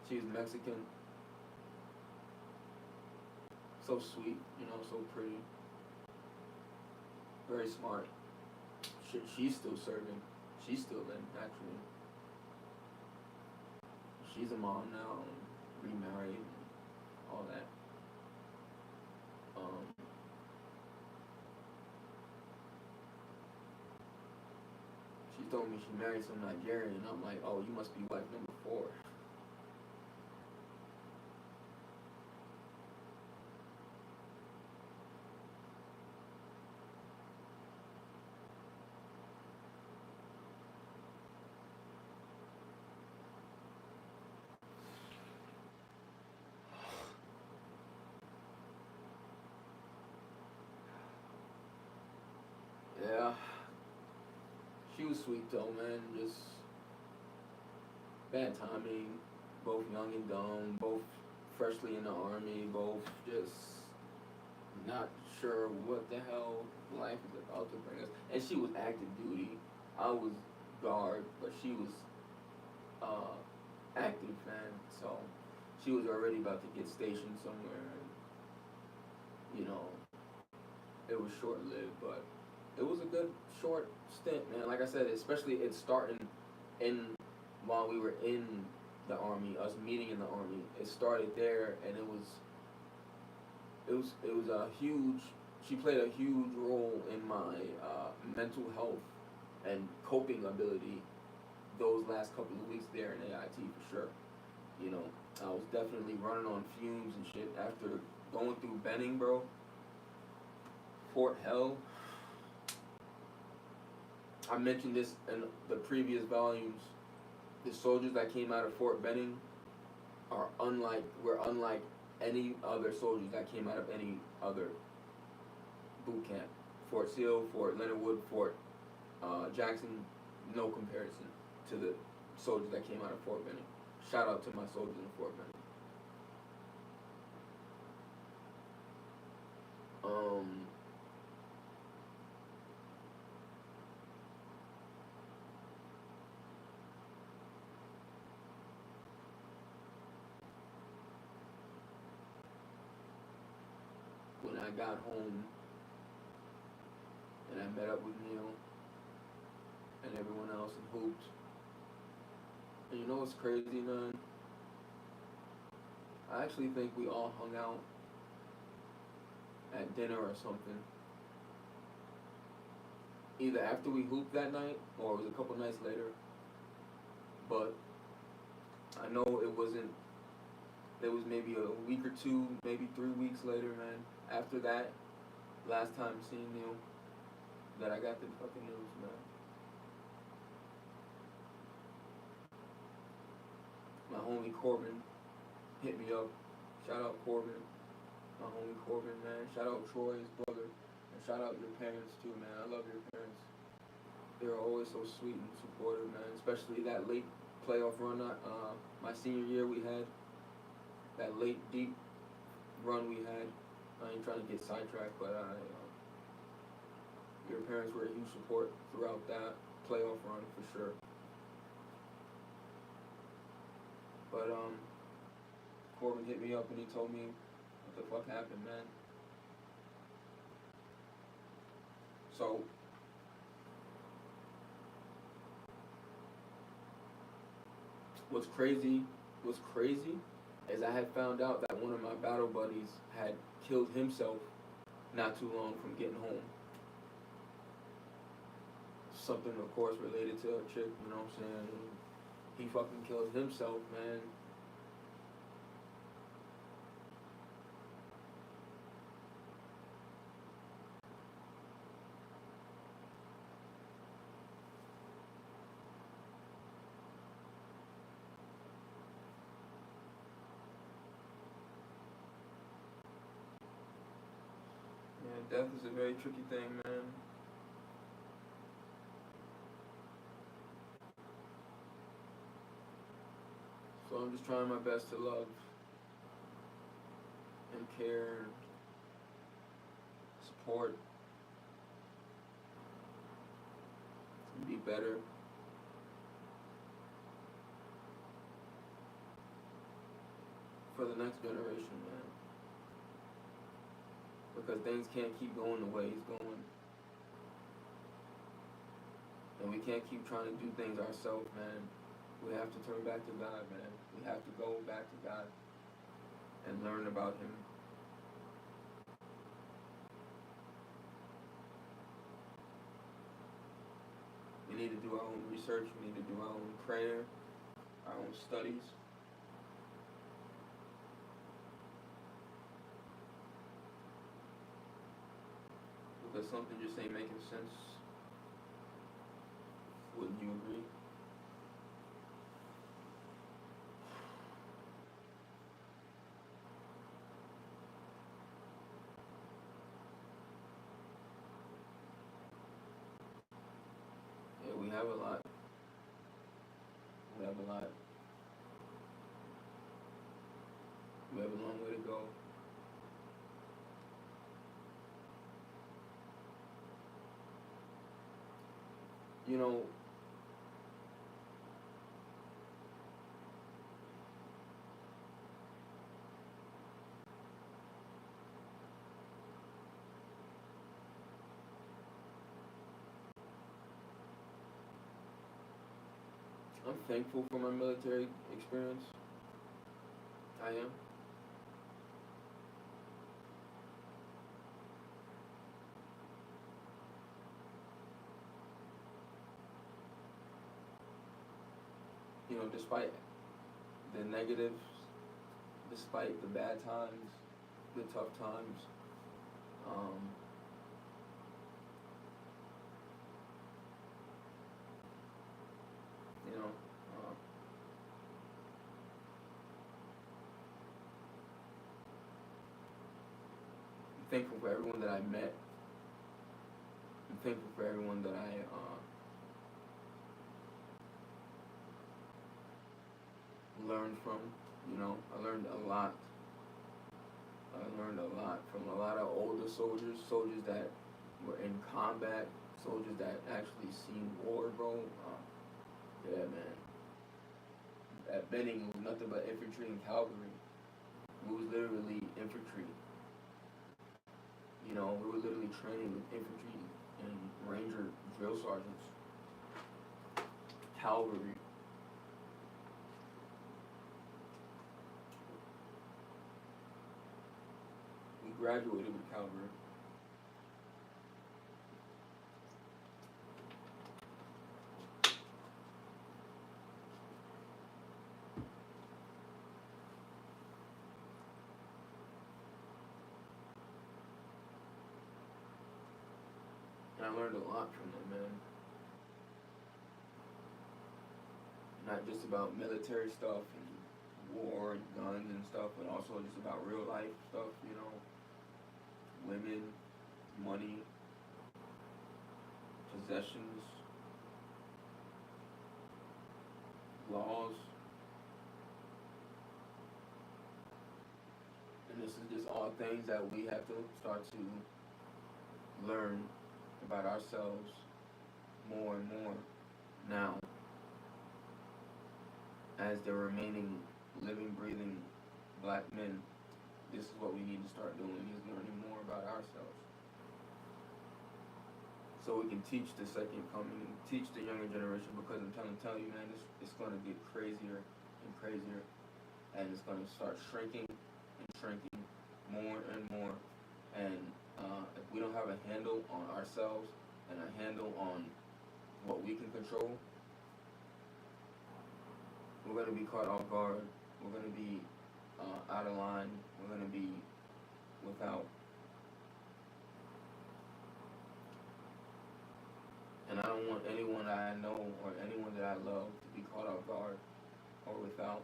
She was Mexican. So sweet, you know, so pretty. Very smart. She's still serving. She's still in, actually. She's a mom now, remarried, and all that. She told me she married some Nigerian, and I'm like, "Oh, you must be wife number 4. Yeah. She was sweet though, man. Just bad timing. Both young and dumb. Both freshly in the army. Both just not sure what the hell life is about to bring us. And she was active duty. I was guard, but she was active, man. So she was already about to get stationed somewhere. And, you know, it was short lived, but it was a good short stint, man. Like I said, especially it starting in while we were in the army, us meeting in the army. It started there, and it was a huge. She played a huge role in my mental health and coping ability those last couple of weeks there in AIT for sure. You know, I was definitely running on fumes and shit after going through Benning, bro. Fort Hell. I mentioned this in the previous volumes. The soldiers that came out of Fort Benning were unlike any other soldiers that came out of any other boot camp. Fort Sill, Fort Leonard Wood, Fort Jackson, no comparison to the soldiers that came out of Fort Benning. Shout out to my soldiers in Fort Benning. When I got home and I met up with Neil and everyone else and hooped. And you know what's crazy, man? I actually think we all hung out at dinner or something. Either after we hooped that night or it was a couple nights later. But I know it wasn't. There was maybe a week or 2, maybe 3 weeks later, man. After that, last time seeing Neil, that I got the fucking news, man. homie Corbin hit me up. Shout out Corbin, my homie Corbin, man. Shout out Troy, his brother, and shout out your parents too, man. I love your parents. They were always so sweet and supportive, man. Especially that late playoff run. My senior year, we had that late deep run we had. I ain't trying to get sidetracked, but your parents were a huge support throughout that playoff run for sure. But Corbin hit me up and he told me what the fuck happened, man. So what's crazy is I had found out that one of my battle buddies had killed himself not too long from getting home. Something, of course, related to a chick, you know what I'm saying? He fucking killed himself, man. Yeah, death is a very tricky thing, man. So I'm just trying my best to love and care and support and be better. For the next generation, man. Because things can't keep going the way it's going. And we can't keep trying to do things ourselves, man. We have to turn back to God, man. We have to go back to God and learn about Him. We need to do our own research. We need to do our own prayer, our own studies. Because something just ain't making sense. Wouldn't you agree? Yeah, we have a lot. We have a lot. We have a long way to go. You know, I'm thankful for my military experience. I am. You know, despite the negatives, despite the bad times, the tough times, um, you know, I'm thankful for everyone that I met. I'm thankful for everyone that I learned from. You know, I learned a lot. I learned a lot from a lot of older soldiers, soldiers that were in combat, soldiers that actually seen war, bro. Yeah, man. At Benning, it was nothing but infantry and cavalry. We was literally infantry. You know, we were literally training with infantry and ranger drill sergeants. Cavalry. We graduated with cavalry. And I learned a lot from them, man. Not just about military stuff and war and guns and stuff, but also just about real life stuff, women, money, possessions, laws, and this is just all things that we have to start to learn about ourselves more and more now as the remaining living, breathing black men. This is what we need to start doing, is learning more about ourselves. So we can teach the second coming, teach the younger generation, because I'm telling you, man, it's going to get crazier and crazier, and it's going to start shrinking and shrinking more and more. And if we don't have a handle on ourselves and a handle on what we can control, we're going to be caught off guard. We're going to be out of line. We're going to be without. And I don't want anyone that I know or anyone that I love to be caught off guard or without.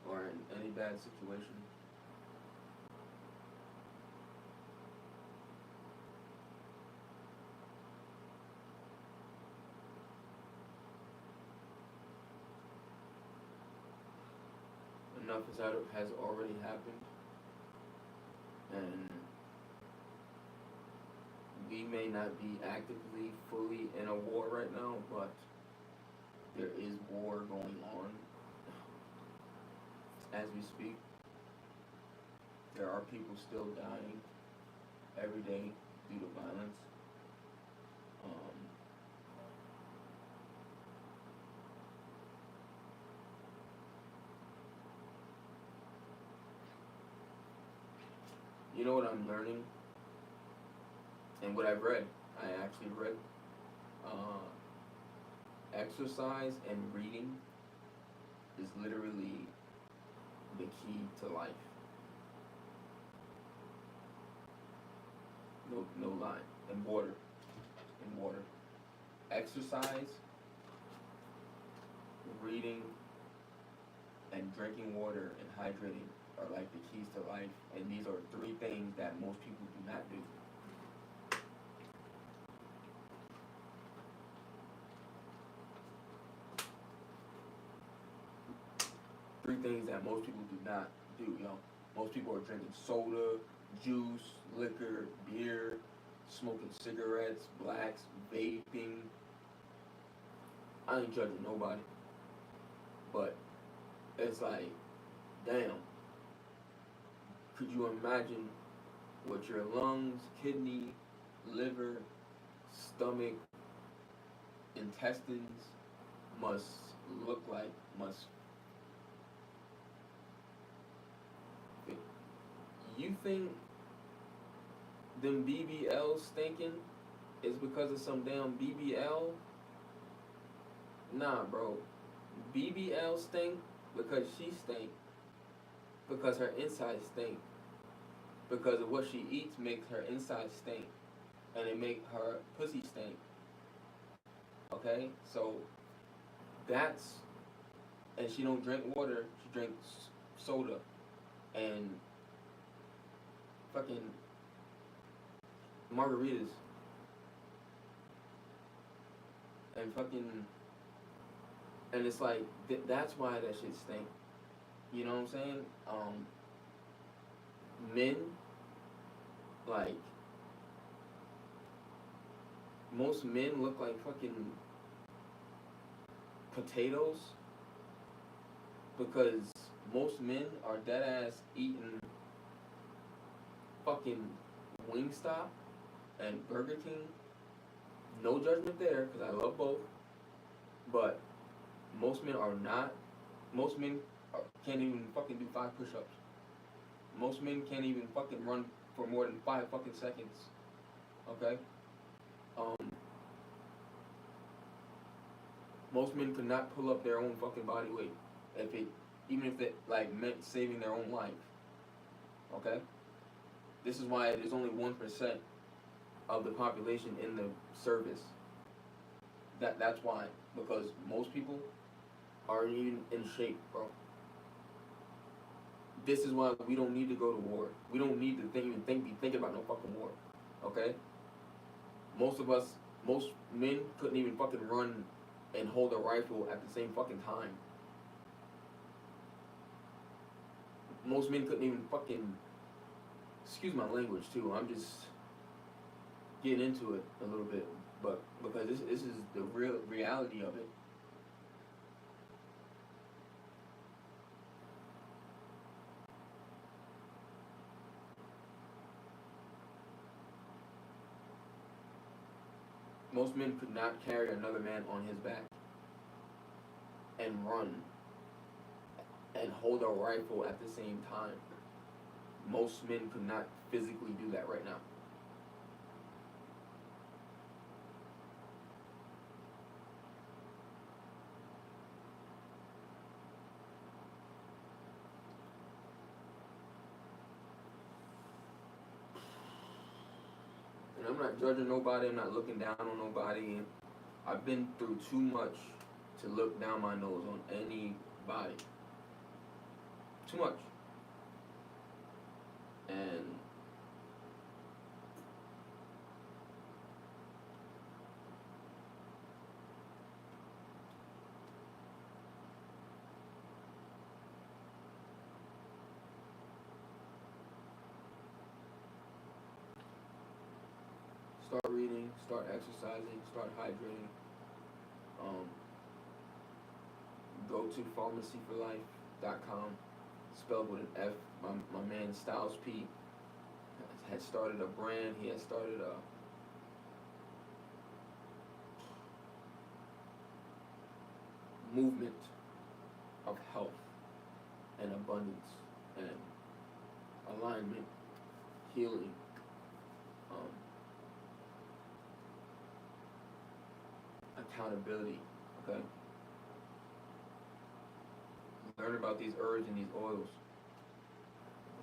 Or in any bad situation. Enough has already happened, and we may not be actively, fully in a war right now, but there is war going on as we speak. There are people still dying every day due to violence. You know what I'm learning? And what I've read, I actually read, exercise and reading is literally the key to life. No lie. And water. Exercise, reading, and drinking water and hydrating are like the keys to life. And these are 3 things that most people do not do. Three things that most people do not do, Most people are drinking soda, juice, liquor, beer, smoking cigarettes, blacks, vaping. I ain't judging nobody. But it's like, damn. Could you imagine what your lungs, kidney, liver, stomach, intestines must look like, You think them BBLs stinking is because of some damn BBL? Nah, bro. BBL stink because she stink. Because her inside stink. Because of what she eats makes her inside stink. And it make her pussy stink. Okay? So, that's... And she don't drink water. She drinks soda. And... fucking... margaritas. And fucking... And it's like, that's why that shit stink. You know what I'm saying? Men, like, most men look like fucking potatoes because most men are dead ass eating fucking Wingstop and Burger King. No judgment there, because I love both. But most men are not. Most men can't even fucking do 5 push-ups. Most men can't even fucking run for more than 5 fucking seconds. Okay? Most men could not pull up their own fucking body weight. Even if it like meant saving their own life. Okay? This is why there's only 1% of the population in the service. That's why, because most people aren't even in shape, bro. This is why we don't need to go to war. We don't need to be thinking about no fucking war. Okay? Most of us, most men couldn't even fucking run and hold a rifle at the same fucking time. Most men couldn't even fucking, excuse my language too. I'm just getting into it a little bit, but because this is the real reality of it. Most men could not carry another man on his back and run and hold a rifle at the same time. Most men could not physically do that right now. And I'm not judging nobody, I'm not looking down on nobody. I've been through too much to look down my nose on anybody. Too much. And start reading, start exercising, start hydrating. Go to pharmacyforlife.com, spelled with an F. My man Styles P had started a brand. He had started a movement of health and abundance and alignment, healing, accountability. Okay. Learn about these herbs and these oils.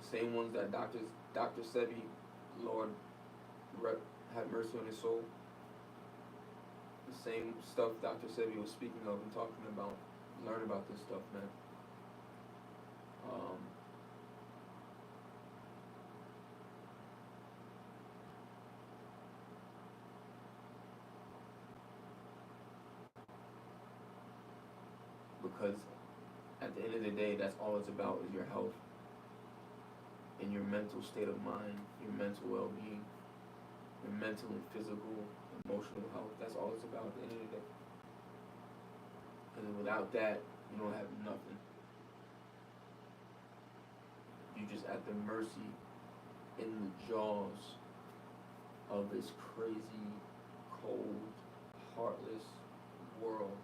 The same ones that Dr. Sebi, Lord, have mercy on his soul. The same stuff Dr. Sebi was speaking of and talking about. Learn about this stuff, man. Because at the end of the day, that's all it's about is your health and your mental state of mind, your mental well-being, your mental and physical, emotional health. That's all it's about at the end of the day. Because without that, you don't have nothing. You're just at the mercy, in the jaws of this crazy, cold, heartless world.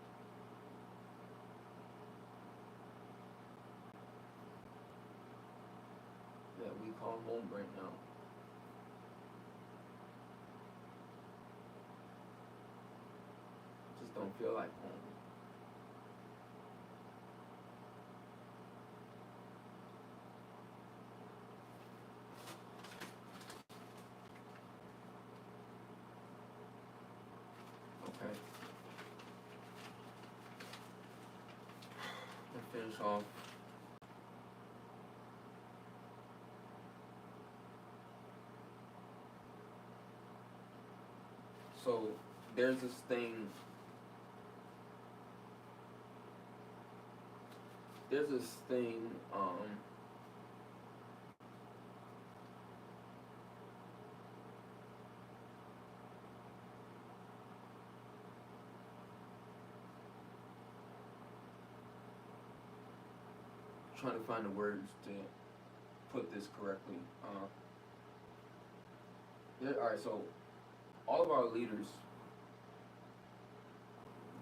That we call home right now. Just don't feel like home. Okay. Let's finish off. So there's this thing. There's this thing. Trying to find the words to put this correctly. All right. So all of our leaders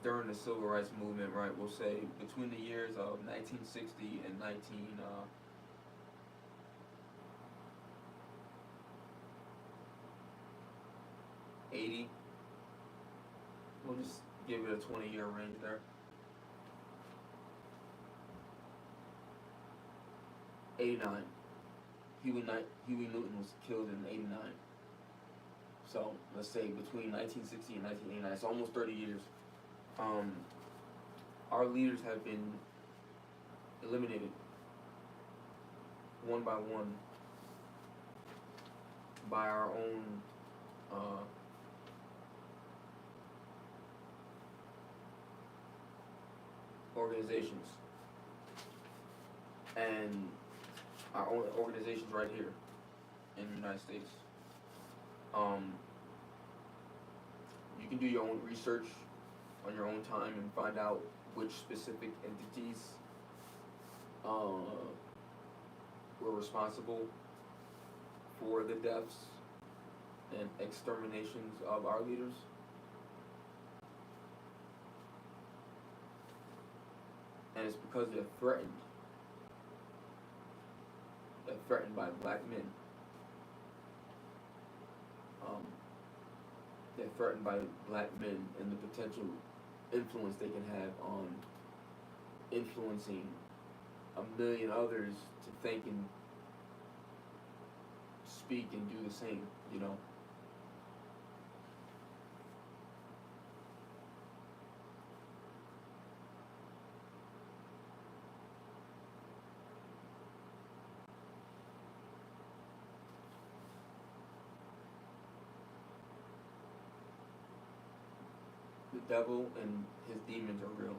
during the civil rights movement, right? We'll say between the years of 1960 and 1980. We'll just give it a 20-year range there. 89. Huey Newton was killed in 89. So let's say between 1960 and 1989. It's almost 30 years. Um, our leaders have been eliminated one by one by our own uh, organizations and our own organizations right here in the United States. Um, you can do your own research on your own time and find out which specific entities were responsible for the deaths and exterminations of our leaders. And it's because they're threatened. They're threatened by black men. They're threatened by black men and the potential influence they can have on influencing a million others to think and speak and do the same, you know. The devil and his demons are real.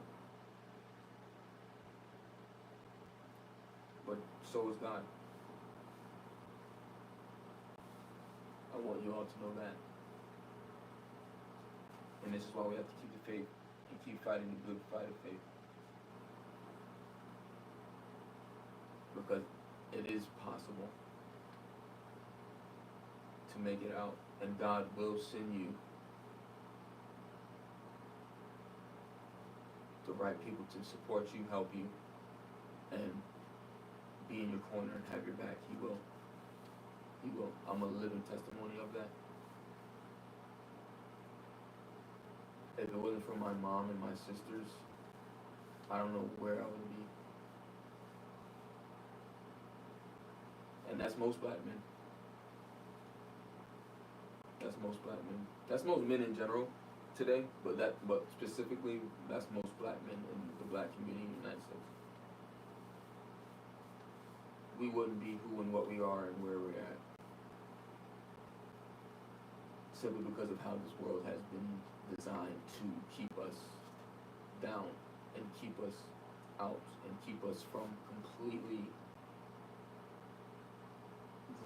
But so is God. I want you all to know that. And this is why we have to keep the faith and keep fighting the good fight of faith. Because it is possible to make it out, and God will send you the right people to support you, help you, and be in your corner and have your back. He will. He will. I'm a living testimony of that. If it wasn't for my mom and my sisters, I don't know where I would be. And that's most black men. That's most black men. That's most men in general today, but specifically, that's most black men in the black community in the United States. We wouldn't be who and what we are and where we're at simply because of how this world has been designed to keep us down and keep us out and keep us from completely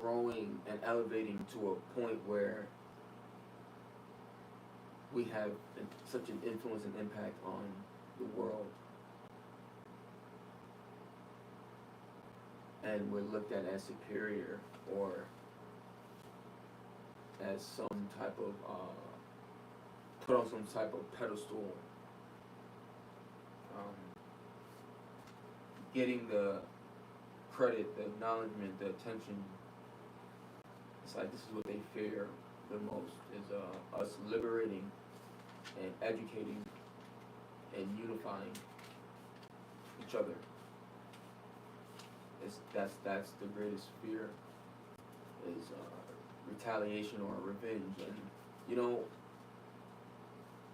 growing and elevating to a point where we have such an influence and impact on the world, and we're looked at as superior or as some type of put on some type of pedestal, getting the credit, the acknowledgement, the attention. It's like this is what they fear the most, is us liberating and educating and unifying each other. That's the greatest fear, is retaliation or revenge. And you know,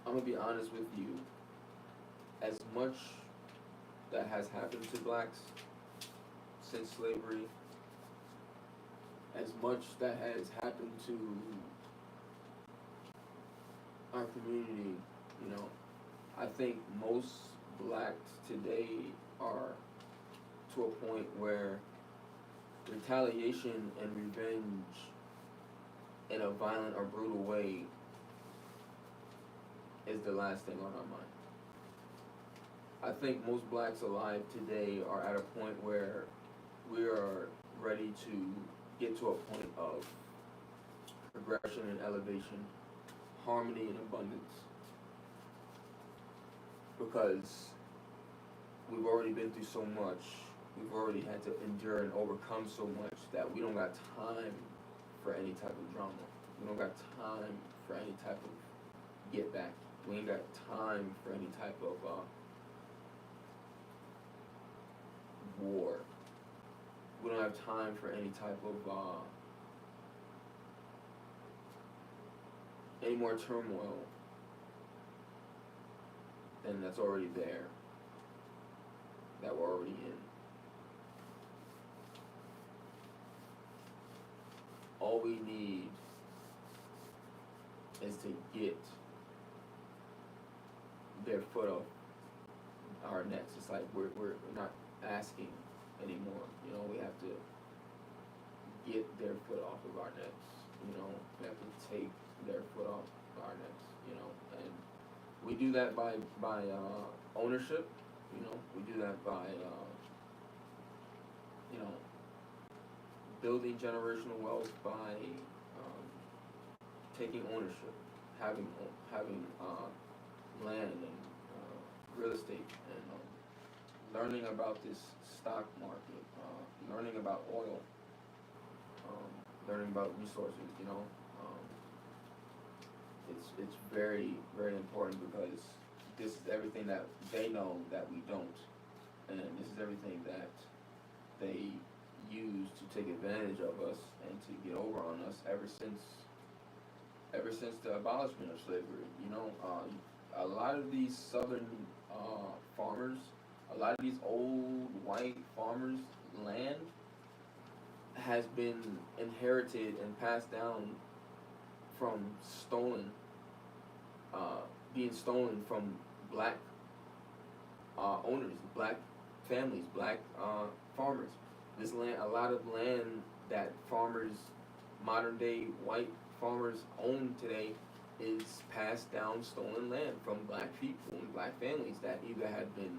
I'm gonna be honest with you, as much that has happened to blacks since slavery, as much that has happened to our community, you know, I think most blacks today are to a point where retaliation and revenge in a violent or brutal way is the last thing on our mind. I think most blacks alive today are at a point where we are ready to get to a point of progression and elevation, harmony and abundance, because we've already been through so much. We've already had to endure and overcome so much that we don't got time for any type of drama. We don't got time for any type of get back. We ain't got time for any type of war. We don't have time for any type of any more turmoil. and that's already there, that we're already in. All we need is to get their foot off our necks. It's like we're not asking anymore. You know, we have to get their foot off of our necks. You know, we have to take their foot off our necks. You know, and we do that by ownership. You know, we do that by you know, building generational wealth by taking ownership, having land and real estate, and learning about this stock market, learning about oil, learning about resources. You know, it's very, very important, because this is everything that they know that we don't, and this is everything that they use to take advantage of us and to get over on us ever since the abolishment of slavery. You know, a lot of these southern farmers, a lot of these old white farmers' land has been inherited and passed down from being stolen from black owners, black families, black farmers. This land, a lot of land that farmers, modern day white farmers own today, is passed down stolen land from black people and black families that either had been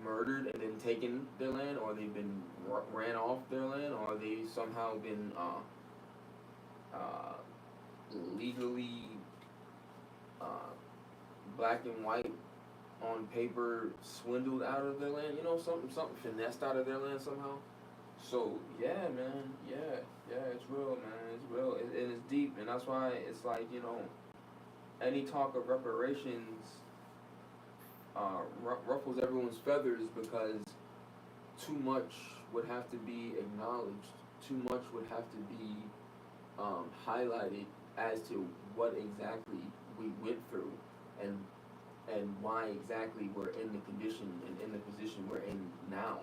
murdered and then taken their land, or they've been ran off their land, or they somehow been legally black and white on paper swindled out of their land. You know, something finessed out of their land somehow. So yeah, man, yeah, it's real, man, it's real, and it's deep, and that's why it's like, you know, any talk of reparations ruffles everyone's feathers, because too much would have to be acknowledged, too much would have to be highlighted as to what exactly we went through, and why exactly we're in the condition and in the position we're in now.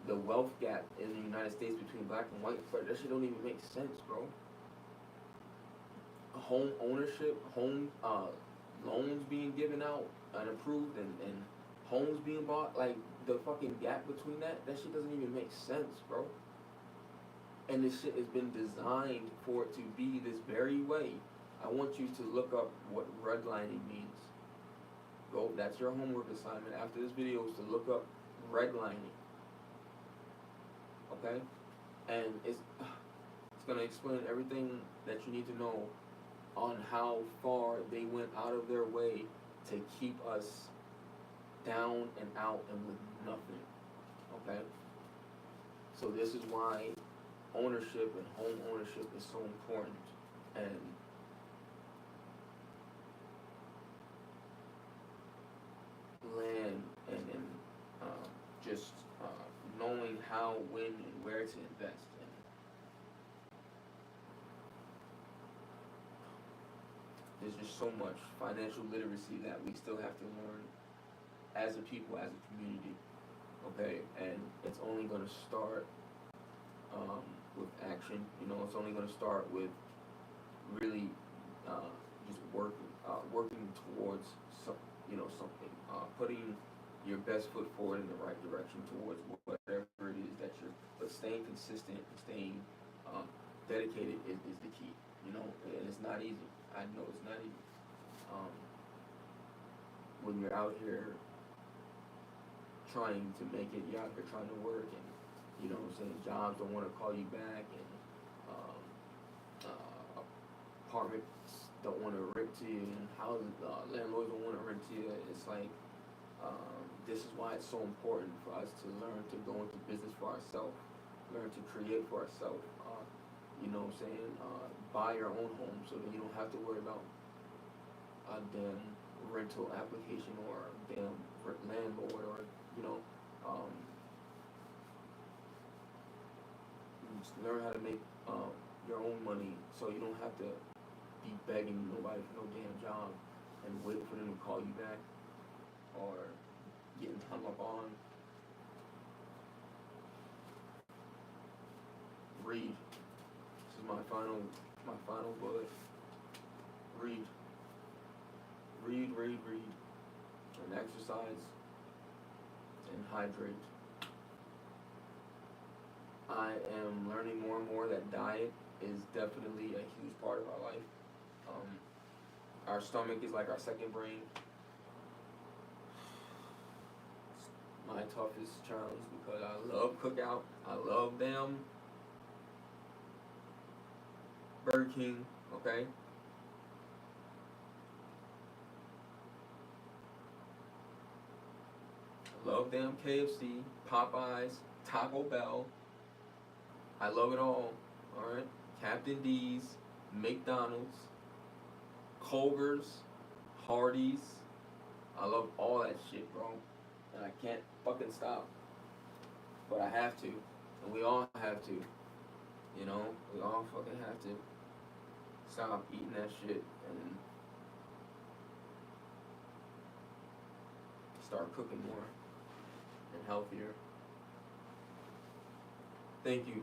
The wealth gap in the United States between black and white, but that shit don't even make sense, bro. Home ownership, home loans being given out and approved, and homes being bought, like the fucking gap between that shit doesn't even make sense, bro. And this shit has been designed for it to be this very way. I want you to look up what redlining means. Go, that's your homework assignment after this video, is to look up redlining. Okay? And it's gonna explain everything that you need to know on how far they went out of their way to keep us down and out and with nothing. Okay? So this is why ownership and home ownership is so important. And land and just knowing how, when, and where to invest. And there's just so much financial literacy that we still have to learn as a people, as a community. Okay, and it's only going to start with action. You know, it's only going to start with really just working towards something, putting your best foot forward in the right direction towards whatever it is that you're. But staying consistent, staying dedicated is the key. You know, and it's not easy. I know it's not easy. When you're out here trying to make it, you're out here trying to work, and you know what I'm saying, jobs don't want to call you back, and apartments don't want to rent to you, and houses, landlords don't want to rent to you. It's like, this is why it's so important for us to learn to go into business for ourselves, learn to create for ourselves. You know what I'm saying? Buy your own home so that you don't have to worry about a damn rental application or a damn landlord, or just learn how to make your own money so you don't have to be begging nobody for no damn job and wait for them to call you back. or getting hung up on. Read. This is my final bullet. Read. Read, and exercise, and hydrate. I am learning more and more that diet is definitely a huge part of our life. Our stomach is like our second brain. It's my toughest challenge because I love cookout. I love them. Burger King, okay? I love them KFC, Popeyes, Taco Bell. I love it all, alright? Captain D's, McDonald's, Culver's, Hardee's. I love all that shit, bro. And I can't fucking stop. But I have to. And we all have to. You know? We all fucking have to stop eating that shit and start cooking more and healthier. Thank you.